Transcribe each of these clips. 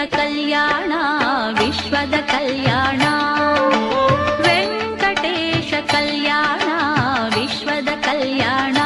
ಕಲ್ಯಾಣ ವಿಶ್ವದ ಕಲ್ಯಾಣ ವೆಂಕಟೇಶ ಕಲ್ಯಾಣ ವಿಶ್ವದ ಕಲ್ಯಾಣ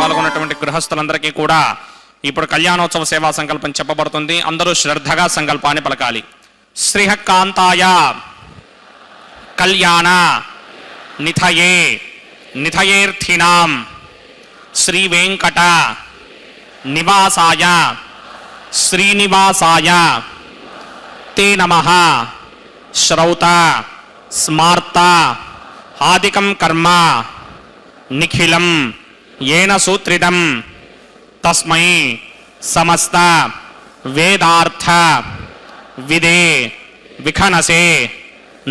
పాల్గొన్నటువంటి గృహస్థులందరికీ కూడా ఇప్పుడు కళ్యాణోత్సవ సేవా సంకల్పం చెప్పబడుతుంది. అందరూ శ్రద్ధగా సంకల్పాన్ని పలకాలి. శ్రీహకాంతాయ కళ్యాణ నిథయే నిథయేర్థినాం శ్రీ వెంకట నివాసాయ శ్రీనివాసాయ తే నమః. శ్రౌత స్మార్త ఆదికం కర్మ నిఖిలం ఏన సూత్రితం తస్మై సమస్త వేదార్థ విదే విఖనసే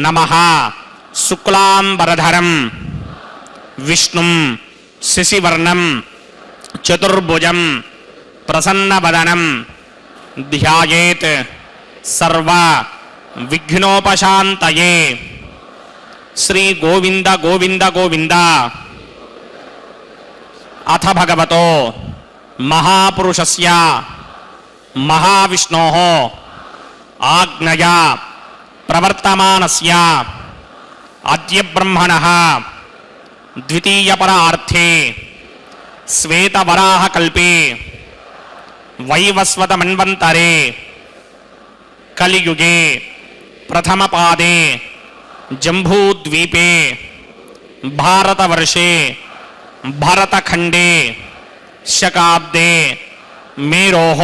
నమః. శుక్లాంబరధరం విష్ణుం శశివర్ణం చతుర్భుజం ప్రసన్నవదనం ధ్యాయేత్ సర్వ విఘ్నోపశాంతయే. శ్రీ గోవింద గోవింద గోవింద. అథ భగవతో మహాపురుషస్య మహావిష్ణోః ఆజ్ఞయా ప్రవర్తమానస్య అద్య బ్రహ్మణః ద్వితీయపరార్థే శ్వేతవరాహకల్పే వైవస్వతమన్వంతరే కలియుగే ప్రథమపాదే జంబూద్వీపే భారతవర్షే భరతఖండే శకాబ్దే మేరోః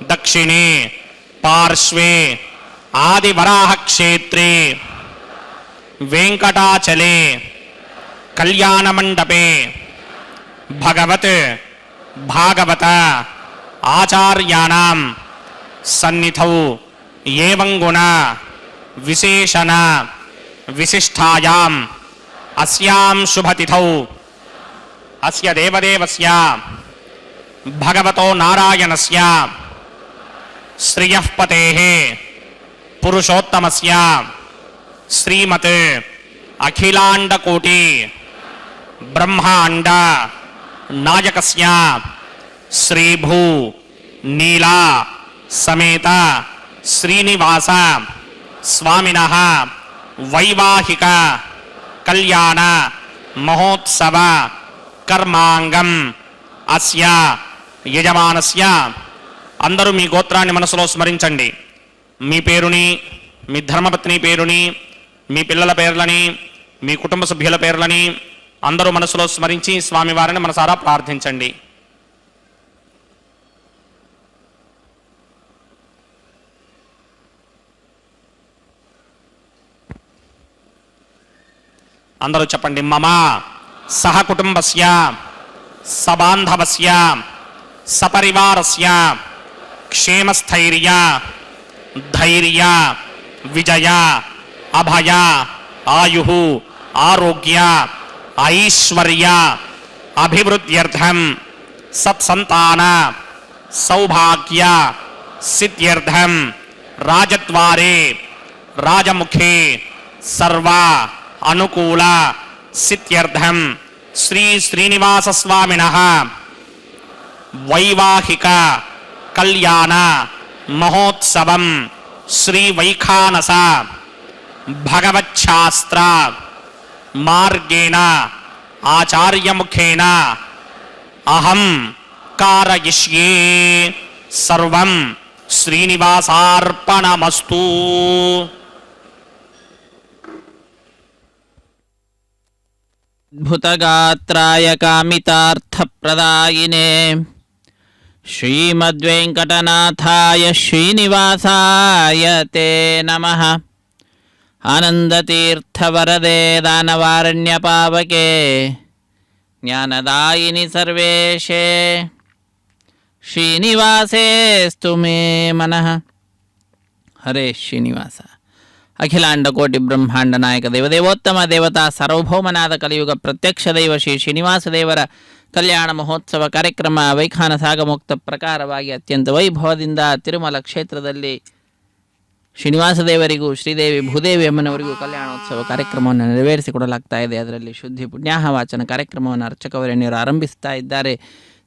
దక్షిణే పార్శ్వే ఆదివరాహక్షేత్రే వెంకటాచలే కళ్యాణమండపే భగవత్ భాగవత ఆచార్యాణం సన్నిధౌ ఏవం గుణ విశేషణ విశిష్టాయాం అస్యాం శుభతిథౌ అస్య దేవదేవస్య భగవతో నారాయణస్య శ్రియః పతేః పురుషోత్తమస్య శ్రీమత్ అఖిలాండకోటి బ్రహ్మాండ నాయకస్య శ్రీభూ నీలా సమేత శ్రీనివాస స్వామినః వైవాహిక కళ్యాణ మహోత్సవ కర్మాంగం అస్య యజమానస్య. అందరూ మీ గోత్రాన్ని మనసులో స్మరించండి. మీ పేరుని, మీ ధర్మపత్ని పేరుని, మీ పిల్లల పేర్లని, మీ కుటుంబ సభ్యుల పేర్లని అందరూ మనసులో స్మరించి స్వామివారిని మనసారా ప్రార్థించండి. అందరూ చెప్పండి. మమ సహ కుటుంబస్య సబాంధవస్య సపరివారస్య క్షేమస్థైర్య ధైర్య విజయ అభయ ఆయుః ఆరోగ్య ఐశ్వర్య అభివృద్ధ్యర్థం సత్సంతాన సౌభాగ్య సిద్ధ్యర్థం రాజద్వారే రాజముఖే సర్వ అనుకూల సిద్ధ్యర్థం శ్రీ శ్రీనివాస స్వామినః వైవాహిక కళ్యాణ మహోత్సవం శ్రీ వైఖానస భగవచ్ఛాస్త్ర మార్గేణ ఆచార్యముఖేన అహం కారయిష్యే. సర్వం శ్రీనివాసార్పణమస్తు. అద్భుతగాత్రాయ కామితార్థప్రదాయినే శ్రీమద్వేంకటనాథాయ శ్రీనివాసాయ తే నమః. ఆనందతీర్థవరదే దానవారణ్యపావకే జ్ఞానదాయిని సర్వేశే శ్రీనివాసేస్తు మే మనః. హరే శ్రీనివాస. అఖిలాండకోటి బ్రహ్మాండ నాయక దేవదేవోత్తమ దేవతా సార్వಭೌಮನಾದ ಕಲಿಯುಗ ಪ್ರತ್ಯಕ್ಷ ದೈವ ಶ್ರೀ ಶ್ರೀನಿವಾಸ ದೇವರ ಕಲ್ಯಾಣ ಮಹೋತ್ಸವ ಕಾರ್ಯಕ್ರಮ ವೈಖಾನ ಸಾಗಮುಕ್ತ ಪ್ರಕಾರವಾಗಿ ಅತ್ಯಂತ ವೈಭವದಿಂದ ತಿರುಮಲ ಕ್ಷೇತ್ರದಲ್ಲಿ ಶ್ರೀನಿವಾಸ ದೇವರಿಗೂ ಶ್ರೀದೇವಿ ಭೂದೇವಿ ಅಮ್ಮನವರಿಗೂ ಕಲ್ಯಾಣೋತ್ಸವ ಕಾರ್ಯಕ್ರಮವನ್ನು ನೆರವೇರಿಸಿಕೊಡಲಾಗ್ತಾ ಇದೆ. ಅದರಲ್ಲಿ ಶುದ್ಧಿ ಪುಣ್ಯಾಹ ವಾಚನ ಕಾರ್ಯಕ್ರಮವನ್ನು ಅರ್ಚಕವರೇಣ್ಯರು ಆರಂಭಿಸ್ತಾ ಇದ್ದಾರೆ.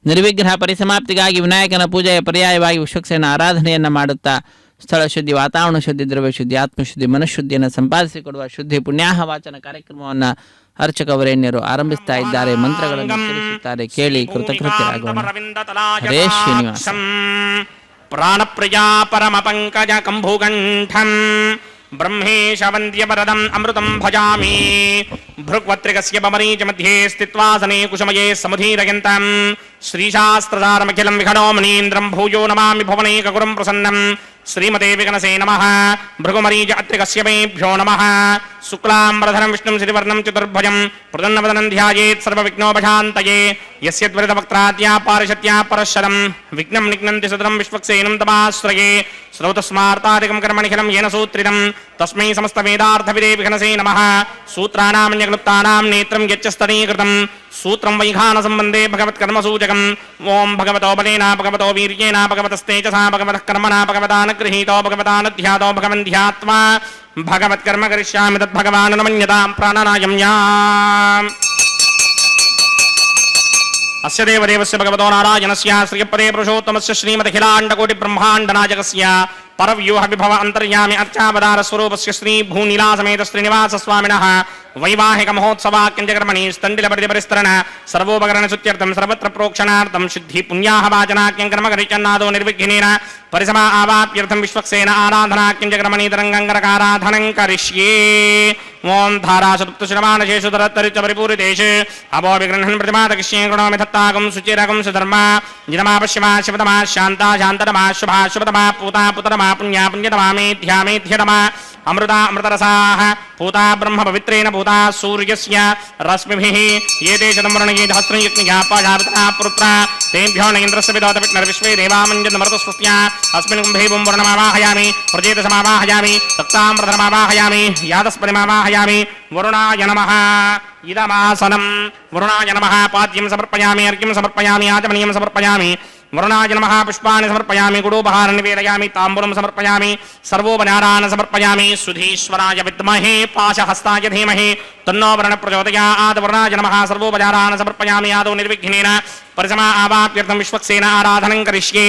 ನಿರ್ವಿಘ್ನ ಪರಿಸಮಾಪ್ತಿಗಾಗಿ ವಿನಾಯಕನ ಪೂಜೆಯ ಪರ್ಯಾಯವಾಗಿ ವಿಶ್ವಕ್ಸೇನ ಆರಾಧನೆಯನ್ನು ಮಾಡುತ್ತಾ ಸ್ಥಳ ಶುದ್ಧಿ, ವಾತಾವರಣ ಶುದ್ಧಿ, ದ್ರವ್ಯ ಶುದ್ಧಿ, ಆತ್ಮಶುದ್ಧಿ, ಮನಃಶುದ್ಧಿಯನ್ನು ಸಂಪಾದಿಸಿಕೊಡುವ ಶುದ್ಧಿ ಪುಣ್ಯಾಹ ವಾಚನ ಕಾರ್ಯಕ್ರಮವನ್ನು ಅರ್ಚಕ ವರೇಣ್ಯರು ಆರಂಭಿಸ್ತಾ ಇದ್ದಾರೆ. ಮಂತ್ರಗಳನ್ನು ಉಚ್ಚರಿಸುತ್ತಾರೆ. ಕೇಳಿ ಕೃತಕೃತ್ಯರಾಗೋಣ. ಹರೇ ಶ್ರೀನಿವಾಸ. ಪ್ರಾಣಪ್ರಿಯಾ ಪರಮ ಪಂಕಜ ಕಂಭುಗಂಠಂ ಬ್ರಹ್ಮೇಶ ವಂದ್ಯ ವರದಂ ಅಮೃತಂ ಭಜಾಮಿ. ಭೃಗ್ವತ್ರಿಕಸ್ಯ ಬಮರೀಚ ಮಧ್ಯೆ ಸ್ಥಿತ್ವಾಸನೆ ಕುಶಮಯೇ ಸಮುಧೀರಯಂತಂ ಶ್ರೀಶಾಸ್ತ್ರಧಾರಮಖಿಲಂ ವಿಘ್ನೋ ಮನೀಂದ್ರಂ ಭೂಯೋ ನಮಾಮಿ ಭುವನೈಕಗುರುಂ ಪ್ರಸನ್ನಂ. ಶ್ರೀಮತೆ ವಿಘ್ನಸೇ ನಮಃ. ಭೃಗುಮರೀಚ ಅತ್ರಿಕಸ್ಯ ಮೇಭ್ಯೋ ನಮಃ. ಶುಕ್ಲಾಂಬರಧರಂ ವಿಷ್ಣುಂ ಶ್ರೀವರ್ಣಂ ಚತುರ್ಭುಜಂ ಪ್ರಸನ್ನವದನಂ ಧ್ಯಾಯೇತ್ ಸರ್ವವಿಘ್ನೋಪಶಾಂತಯೇ. ಯಸ್ಯದ್ವರಿತವಕ್ತ್ರಾದ್ಯಾ ಪಾರಿಷತ್ಯಾ ಪರಶರಂ ವಿಘ್ನಂ ನಿಘ್ನಂತಿ ಸದರಂ ವಿಶ್ವಕ್ಸೇನಂ ತಮಾಶ್ರಯೇ. ಶ್ರೌತಸ್ಮಾರ್ತಾದಿಕಂ ಕರ್ಮಣಿಖಿಲಂ ಯೇನ ಸೂತ್ರಿತಂ ತಸ್ಮೈ ಸಮಸ್ತವೇದಾರ್ಥವಿದೇ ವಿಘ್ನಸೇ ನಮಃ. ಸೂತ್ರಾಣಾಮನ್ಯಕ್ಲುಪ್ತಾನಾಂ ನೇತ್ರಂ ಯಚ್ಚಸ್ತನೀಕೃತಂ ಸೂತ್ರಂ ವೈಖಾನ ಸಂಬಂಧೇ ಭಗವತ್ಕರ್ಮಸೂಚಕಂ. ಓಂ ಭಗವತೋ ಬಲೇನ ಭಗವತೋ ವೀರ್ಯೇಣ ಭಗವತಸ್ತೇಜಸಾ ಭಗವತಃ ಕರ್ಮಣಾ ಭಗವತಾನ ಗೃಹೀತೋ ಭಗವತಾನ ಧ್ಯಾತೋ ಭಗವನ್ ಧ್ಯಾತ್ವಾ ಭಗವತ್ಕರ್ಮ ಕರಿಷ್ಯಾಮಿ ತದ್ಭಗವಾನ್ ನಮನ್ಯತಾಂ ಪ್ರಾಣನಾಯಂ ಯಾಂ. ಅಸ್ಯ ದೇವದೇವಸ್ಯ ಭಗವತೋ ನಾರಾಯಣಸ್ಯ ಶ್ರೀಯಪದೇ ಪುರುಷೋತ್ತಮಸ್ಯ ಶ್ರೀಮದಖಿಲಾಂಡಕೋಟಿ ಬ್ರಹ್ಮಾಂಡನಾಯಕಸ್ಯ ಪರವ್ಯೂಹ ವಿಭವ ಅಂತರ್ಯಾಮಿ ಅರ್ಚಾವತಾರ ಸ್ವರೂಪಸ್ಯ ಶ್ರೀ ಭೂನಿಲಾಸಮೇತ ಶ್ರೀನಿವಾಸ ಸ್ವಾಮಿನಃ ವೈವಾಹಿಕ ಮಹೋತ್ಸವಾಕ್ಯಂಜಕರ್ಮಣಿ ಸ್ತಂಡಿಲಪರಿಧಿ ಪರಿಸ್ತರಣ ಸರ್ವೋಪಕರಣ ಸುತ್ಯರ್ಥಂ ಸರ್ವತ್ರ ಪ್ರೋಕ್ಷಣಾರ್ಥಂ ಶುದ್ಧಿ ಪುಣ್ಯಾಹ ವಾಚನಾಕ್ಯಂ ಕರ್ಮ ಕರಿಚನ್ನಾದೋ ನಿರ್ವಿಘ್ನೇನ ಪರಿಸಮ ಆವಾಪ್ಯರ್ಥಂ ವಿಶ್ವಕ್ಸೇನ ಆರಾಧನಾಕ್ಯಂಜಕರ್ಮಣಿ ತರಂಗಂಗರಕಾರಾಧನಂ ಕರಿಷ್ಯೇ. ಓಂ ಧಾರಾಸುಪ್ತ ಶ್ರಮಾಣಶೇಷು ತರತ್ತರಿಚ ಪರಿಪೂರಿತೇಷು ಅಭೋ ವಿಗೃಹನ್ ಪ್ರತಿಮಾತಕಿಷ್ಯೇ ಗುಣೋಮಿ ದತ್ತಾಗಂ ಸುಚಿರಗಂ ಸುಧರ್ಮ ಜಿನಮಾ ಪಶ್ಯಮಾ ಶಿವತಮಾ ಶಾಂತಾ ಶಾಂತತಮಾ ಶುಭಾ ಶುಭತಮಾ ಪೂತಾ ಪುತರಮಾ ಪುಣ್ಯಾ ಪುಣ್ಯತಮಾ ಮೇಧ್ಯಾ ಮೇಧ್ಯತಮಾ ಅಮೃತ ಅಮೃತರಸಾಃ ಪೂತಾ ಬ್ರಹ್ಮ ಪವಿತ್ರೇಣ ಪೂತಾ ಸೂರ್ಯಸ್ಯ ರಶ್ಮಿಭಿಃ ಏತೇ ಶತಂವರ್ಣಗೇ ಸಹಸ್ರಂ ಯಜ್ಞಾ ಪಾಶಾಪಿತನಾ ಪುತ್ರ ತೇಭ್ಯೋ ನ ಇಂದ್ರಸ್ಯ ವಿದೋತ ವಿಷ್ಣುರ್ ವಿಶ್ವೇ ದೇವಾಮಂಜನ್ಮರುತಸ್ಪೃತ್ಯಾ ಅಸ್ಮಿನ್ ಕುಂಭೇ ಬುಂವರ್ಣಮಾವಾಹಯಾಮಿ ಪ್ರಜೇತಸಮಾವಾಹಯಾಮಿ ತಕ್ತಾಮ್ರಧನಮಾವಾಹಯಾಮಿ ಯಾದಸ್ಪರಿಮಾವಾಹಯಾಮಿ. ವರುಣಾಯ ನಮಃ. ಇದಮಾಸನಂ. ವರುಣಾಯ ನಮಃ. ಪಾದ್ಯಂ ಸಮರ್ಪಯಾಮಿ ಅರ್ಘ್ಯಂ ಸಮರ್ಪಯಾಮಿ ಆಚಮನೀಯಂ ಸಮರ್ಪಯಾಮಿ. ವರುಣಾಯ ನಮಃ. ಪುಷ್ಪಾಣಿ ಸಮರ್ಪಯಾಮಿ ಗುಡೋಪಹಾರ ನಿವೇದಯಾಮಿ ತಾಂಬೂಲಂ ಸಮರ್ಪಯಾಮಿ ಸರ್ವೋಪಚಾರಾನ್ ಸಮರ್ಪಯಾಮಿ. ಸುಧೀಶ್ವರಾಯ ವಿದ್ಮಹೇ ಪಾಶಹಸ್ತಾಯ ಧೀಮಹಿ ತನ್ನೋ ವರ್ಣ ಪ್ರಚೋದಯಾತ್. ವರುಣಾಯ ನಮಃ. ಸರ್ವೋಪಚಾರಾನ್ ಸಮರ್ಪಯಾಮಿ ಆದೌ ನಿರ್ವಿಘ್ನೇನ ಪರಿಸಮ ಆವಾಪ್ಯರ್ಥಂ ವಿಶ್ವಕ್ಸೇನ ಆರಾಧನಂ ಕರಿಷ್ಯೇ.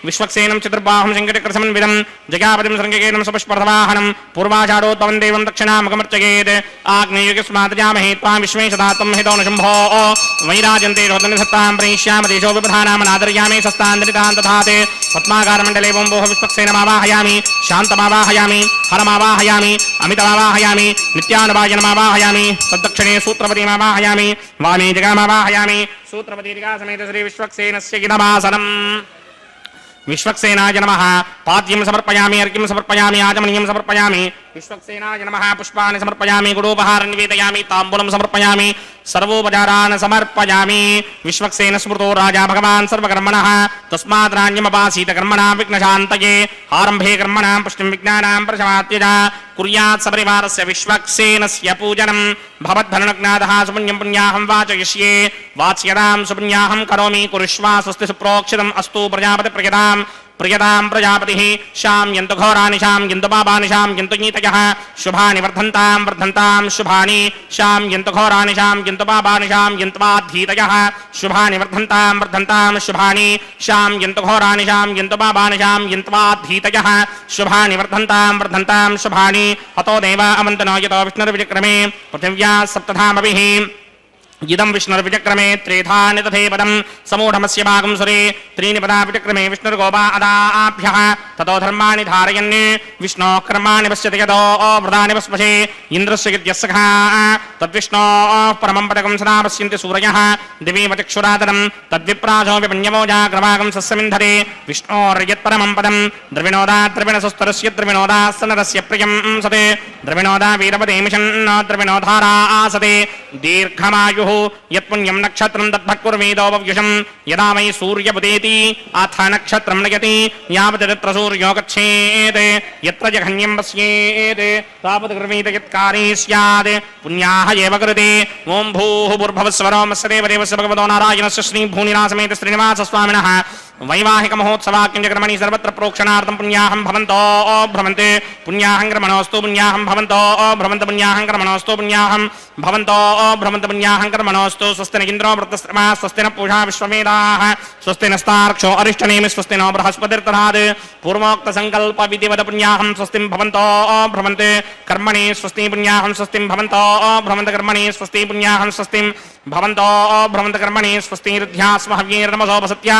ವಿಶ್ವಕ್ಸೇನಂ ಚತುರ್ಬಾಹುಂ ಶಂಕಟಕೃಸಮನ್ವಿದಂ ಜಗಾಪತಿಂ ಸಂಗೇಕೇನ ಸುಪುಷ್ಪರ್ಧವಾಹನಂ ಪೂರ್ವಾಚಾರೋತ್ಪವಂ ದೇವಂ ದಕ್ಷಿಣಾಮುಖಮರ್ಚಯೇತ್. ಆಗ್ನೇಯುಗಸ್ಮಾದಜಾಮಹೇ ತ್ವಾಂ ವಿಶ್ವೇಶದಾತ್ವಂ ಹಿತೋ ನ ಶಂಭೋ ವೈರಾಜಂತೆ ರೋದನಿಧತ್ತಾಂ ಪ್ರಯಿಷ್ಯಾಮ ದೇಶೋ ವಿಪಧಾನಾಮನಾದರ್ಯಾಮಿ ಸಸ್ತಾಂತರಿತಾನ್ ತಥಾತೆ. ಪದ್ಮಾಕಾರಮಂಡಲೇ ಓಂಭೋಃ ವಿಶ್ವಕ್ಸೇನಮಾವಾಹಯಾಮಿ ಶಾಂತಮಾವಾಹಯಾಮಿ ಹರಮಾವಾಹಯಾಮಿ ಅಮಿತಮಾವಾಹಯಾಮಿ ನಿತ್ಯಾನುಭಾಜನಮಾವಾಹಯಾಮಿ. ತದ್ದಕ್ಷಿಣೆ ಸೂತ್ರಪತಿಮಾವಾಹಯಾಮಿ ವಾಮೇ ಜಗಾಮಾವಾಹಯಾಮಿ. ಸೂತ್ರಪತಿರಿಗಾ ಸಮೇತ ಶ್ರೀ ವಿಶ್ವಕ್ಸೇನಸ್ಯ ಗಿಡಮಾಸನಂ. ವಿಶ್ವಕ್ಸೇನಾಯ ನಮಃ. ಪಾದ್ಯಂ ಸಮರ್ಪಯಾಮಿ ಅರ್ಘ್ಯಂ ಸಮರ್ಪಯಾಮಿ ಆಚಮನೀಯಂ ಸಮರ್ಪಯಾಮಿ. ವಿಶ್ವಕ್ಸೇನಾಯ ನಮಃ. ಪುಷ್ಪಾಣಿ ಸಮರ್ಪಯಾಮಿ ಗುಡೋಪಹಾರ ನಿವೇದಯಾಮಿ ತಾಂಬೂಲಂ ಸಮರ್ಪಯಾಮಿ ಸರ್ವೋಪಚಾರಾನ್ ಸಮರ್ಪಯಾಮಿ. ವಿಶ್ವಕ್ಸೇನ ಸ್ಮೃತೋ ರಾಜಾ ಭಗವಾನ್ ಸರ್ವಕರ್ಮಣಃ ತಸ್ಮಾತ್ ರಾಜ್ಯಮಪಾಸೀತ ಕರ್ಮಣಾಂ ವಿಘ್ನಶಾಂತಯೇ. ಆರಂಭೆ ಕರ್ಮಣಾಂ ಪುಷ್ಟಿಂ ವಿಜ್ಞಾನಾಂ ಪ್ರಶಮಾತ್ಯಜ ಕುರ್ಯಾತ್ ಸಪರಿವಾರಸ್ಯ ವಿಶ್ವಕ್ಸೇನಸ್ಯ ಪೂಜನಂ. ಭವದ್ಧನುಜ್ಞಾತಃ ಸುಪುಣ್ಯಂ ಪುಣ್ಯಾಹಂ ವಾಚಯಿಷ್ಯೇ. ವಾಚ್ಯತಾಂ ಸುಪುಣ್ಯಾಹಂ ಕರೋಮಿ ಕುರುಷ್ವಾ ಸ್ವಸ್ತಿ ಸುಪ್ರೋಕ್ಷಿತಂ ಅಸ್ತು ಪ್ರಜಾಪತಿ ಪ್ರಿಯತಾಂ ಪ್ರಿಯತಾಂ ಪ್ರಜಾಪತಿಃ. ಶಾಮ್ಯಂತು ಘೋರಾಣಿ ಶಾಮ್ಯಂತು ಪಾಪಾನಿ ಶಾಮ್ಯಂತು ನೀತಯಃ. ಶುಭಾನಿ ವರ್ಧಂತಾಂ ವರ್ಧಂತಾಂ ಶುಭಾನಿ. ಶಾಮ್ಯಂತು ಘೋರಾಣಿ ಶಾಮ್ಯಂತು ಪಾಪಾನಿ ಶಾಮ್ಯಂತ್ವಾಧೀತಯಃ. ಶುಭಾನಿ ವರ್ಧಂತಾಂ ವರ್ಧಂತಾಂ ಶುಭಾನಿ. ಶಾಮ್ಯಂತು ಘೋರಾಣಿ ಶಾಮ್ಯಂತು ಪಾಪಾನಿ ಶಾಮ್ಯಂತ್ವಾಧೀತಯಃ. ಶುಭಾನಿ ವರ್ಧಂತಾಂ ವರ್ಧಂತಾಂ ಶುಭಾನಿ. ಅತೋ ದೇವ ಅಮಂತನೋ ಯತೋ ವಿಷ್ಣುರ್ವಿಚಕ್ರಮೇ ಪೃಥಿವ್ಯಾ ಸಪ್ತಧಾಮಭಿಃ. इदं विष्णुर्विचक्रमे त्रेधानि तथैपदं समूढमस्य भागं सुरे त्रीणि पदा विचक्रमे विष्णुर्गोपा अदाभ्यः. ततो धर्माणि धारयन् विष्णोः कर्माणि पश्यति यतो व्रतानि पस्पशे. इन्द्रस्य यज्ञस्सखा तद्विष्णोः परमं पदकं सदा पश्यन्ति सूरयः. दिवीव चक्षुरातरं तद्विप्राजो विपण्यमोजाग्रभागं सस्यमिन्धरे. विष्णोर्यत्परमं पदं द्रविणोदा द्रविणसुस्तरस्य द्रविणोदास्तनरस्य प्रियं सते. द्रविणोदा वीरपदेमिषन् द्रविणोधारा आसते. दीर्घमायुः यत्पुण्यं नक्षत्रं तद्भक्कुर्वेदोपव्युषं. यदा वै सूर्यपुदेति अथ नक्षत्रं नयति यावत् तत्र सूर्यो गच्छेत्. यत्र जघन्यं पश्येत् तावत् कुर्वीत यत्कारी स्यात्. पुण्याः एव कृते. ओं भूः भूर्भुवः स्वरो मत्स्य देवदेवस्य भगवतो नारायणस्य श्री भूनिलासमेत श्रीनिवास स्वामिनः ವೈವಾಹಿಕ ಮಹೋತ್ಸವಾಕ್ಯಂ ಕರ್ಮಣಿ ಸರ್ವತ್ರ ಪ್ರೋಕ್ಷಣಾರ್ಥಂ ಪುಣ್ಯಾಹಂ ಭವಂತೋ ಭ್ರಮಂತೆ ಪುಣ್ಯಾಹಂ ಕರ್ಮಣೋಸ್ತು ಪುಣ್ಯಾಹಂ ಭವಂತೋ ಭ್ರಮಂತ ಪುಣ್ಯಾಹಂ ಕರ್ಮಣೋಸ್ತು ಪುಣ್ಯಾಹಂ ಭವಂತೋ ಭ್ರಮಂತ ಪುಣ್ಯಾಹಂ ಕರ್ಮಣೋಸ್ತು ಸ್ವಸ್ತಿ ನ ಇಂದ್ರೋ ವೃತ್ತಸ್ತ್ರಮಾ ಸ್ವಸ್ತಿ ನ ಪೂಷಾ ವಿಶ್ವವೇದಾಃ ಸ್ವಸ್ತಿ ನಸ್ತಾರ್ಕ್ಷೋ ಅರಿಷ್ಟನೇಮಿ ಸ್ವಸ್ತಿ ನೋ ಬೃಹಸ್ಪತಿರ್ದಧಾತ್ ಪೂರ್ವೋಕ್ತ ಸಂಕಲ್ಪ ವಿಧಿವದ ಪುಣ್ಯಾಹಂ ಸ್ವಸ್ತಿಂ ಭವಂತೋ ಭ್ರಮಂತೆ ಕರ್ಮಣಿ ಸ್ವಸ್ತಿ ಪುಣ್ಯಾಹಂ ಸ್ವಸ್ತಿಂ ಭವಂತೋ ಭ್ರಮಂತ ಕರ್ಮಣಿ ಸ್ವಸ್ತಿ ಪುಣ್ಯಾಹಂ ಸ್ವಸ್ತಿಂ ಭವಂತೋ ಭ್ರಮಂತ ಕರ್ಮಣಿ ಸ್ವಸ್ತಿರ್ಧ್ಯಾಸ್ಮ ಹವ್ಯೇರ್ನಮಸೋಪಸತ್ಯ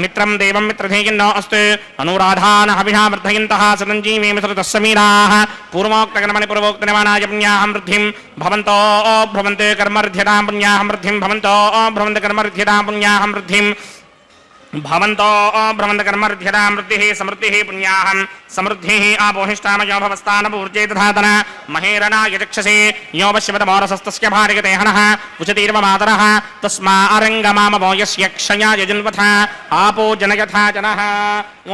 ಮಿತ್ರಂ ದೇವಂ ಮಿತ್ರಧೇಯನ್ನೋ ಅಸ್ತು ಅನುರಾಧಾನ ಹವಿಷಾ ವರ್ಧಯಂತಃ ಸರಂಜೀವೇಮಿ ಸೃತಃ ಸಮೀರಾಃ ಪೂರ್ವೋಕ್ತ ಕರ್ಮಣಿ ಪೂರ್ವೋಕ್ತ ನಿರ್ಮಾಣಾಯ ಪುಣ್ಯಾಹಂ ವೃದ್ಧಿಂ ಭವಂತೋ ಭ್ರಮಂತೆ ಕರ್ಮರ್ಧ್ಯತಾಂ ಪುಣ್ಯಾಹಂ ವೃದ್ಧಿಂ ಭವಂತೋ ಭ್ರಮಂತ ಕರ್ಮರ್ಧ್ಯತಾಂ ಪುಣ್ಯಾಹಂ ವೃದ್ಧಿಂ ಭವಂತೋ ಭ್ರಮಂತ ಕರ್ಮರ್ಧ್ಯತಾಂ ವೃದ್ಧಿಃ ಸಮೃದ್ಧಿಃ ಪುಣ್ಯಾಹಂ ಸಮೃದ್ಧಿಃ ಆಪೋಹಿಷ್ಟಾಮಯೋ ಭವಸ್ಥಾನಪೂರ್ಜೇ ತಥಾತನ ಮಹೇರಣಾಯ ಚಕ್ಷಸೇ ಯೋ ಪಶ್ಯಮತಮೋರಸಸ್ತಸ್ಯ ಭಾರ್ಯತೆ ಹನಃ ಉಚತೀರ್ವ ಮಾತರಃ ತಸ್ಮಾ ಅರಂಗಮಾಮವೋ ಯಸ್ಯ ಕ್ಷಯಾಯ ಜನ್ವಥ ಆಪೋ ಜನಯಥಾ ಜನಃ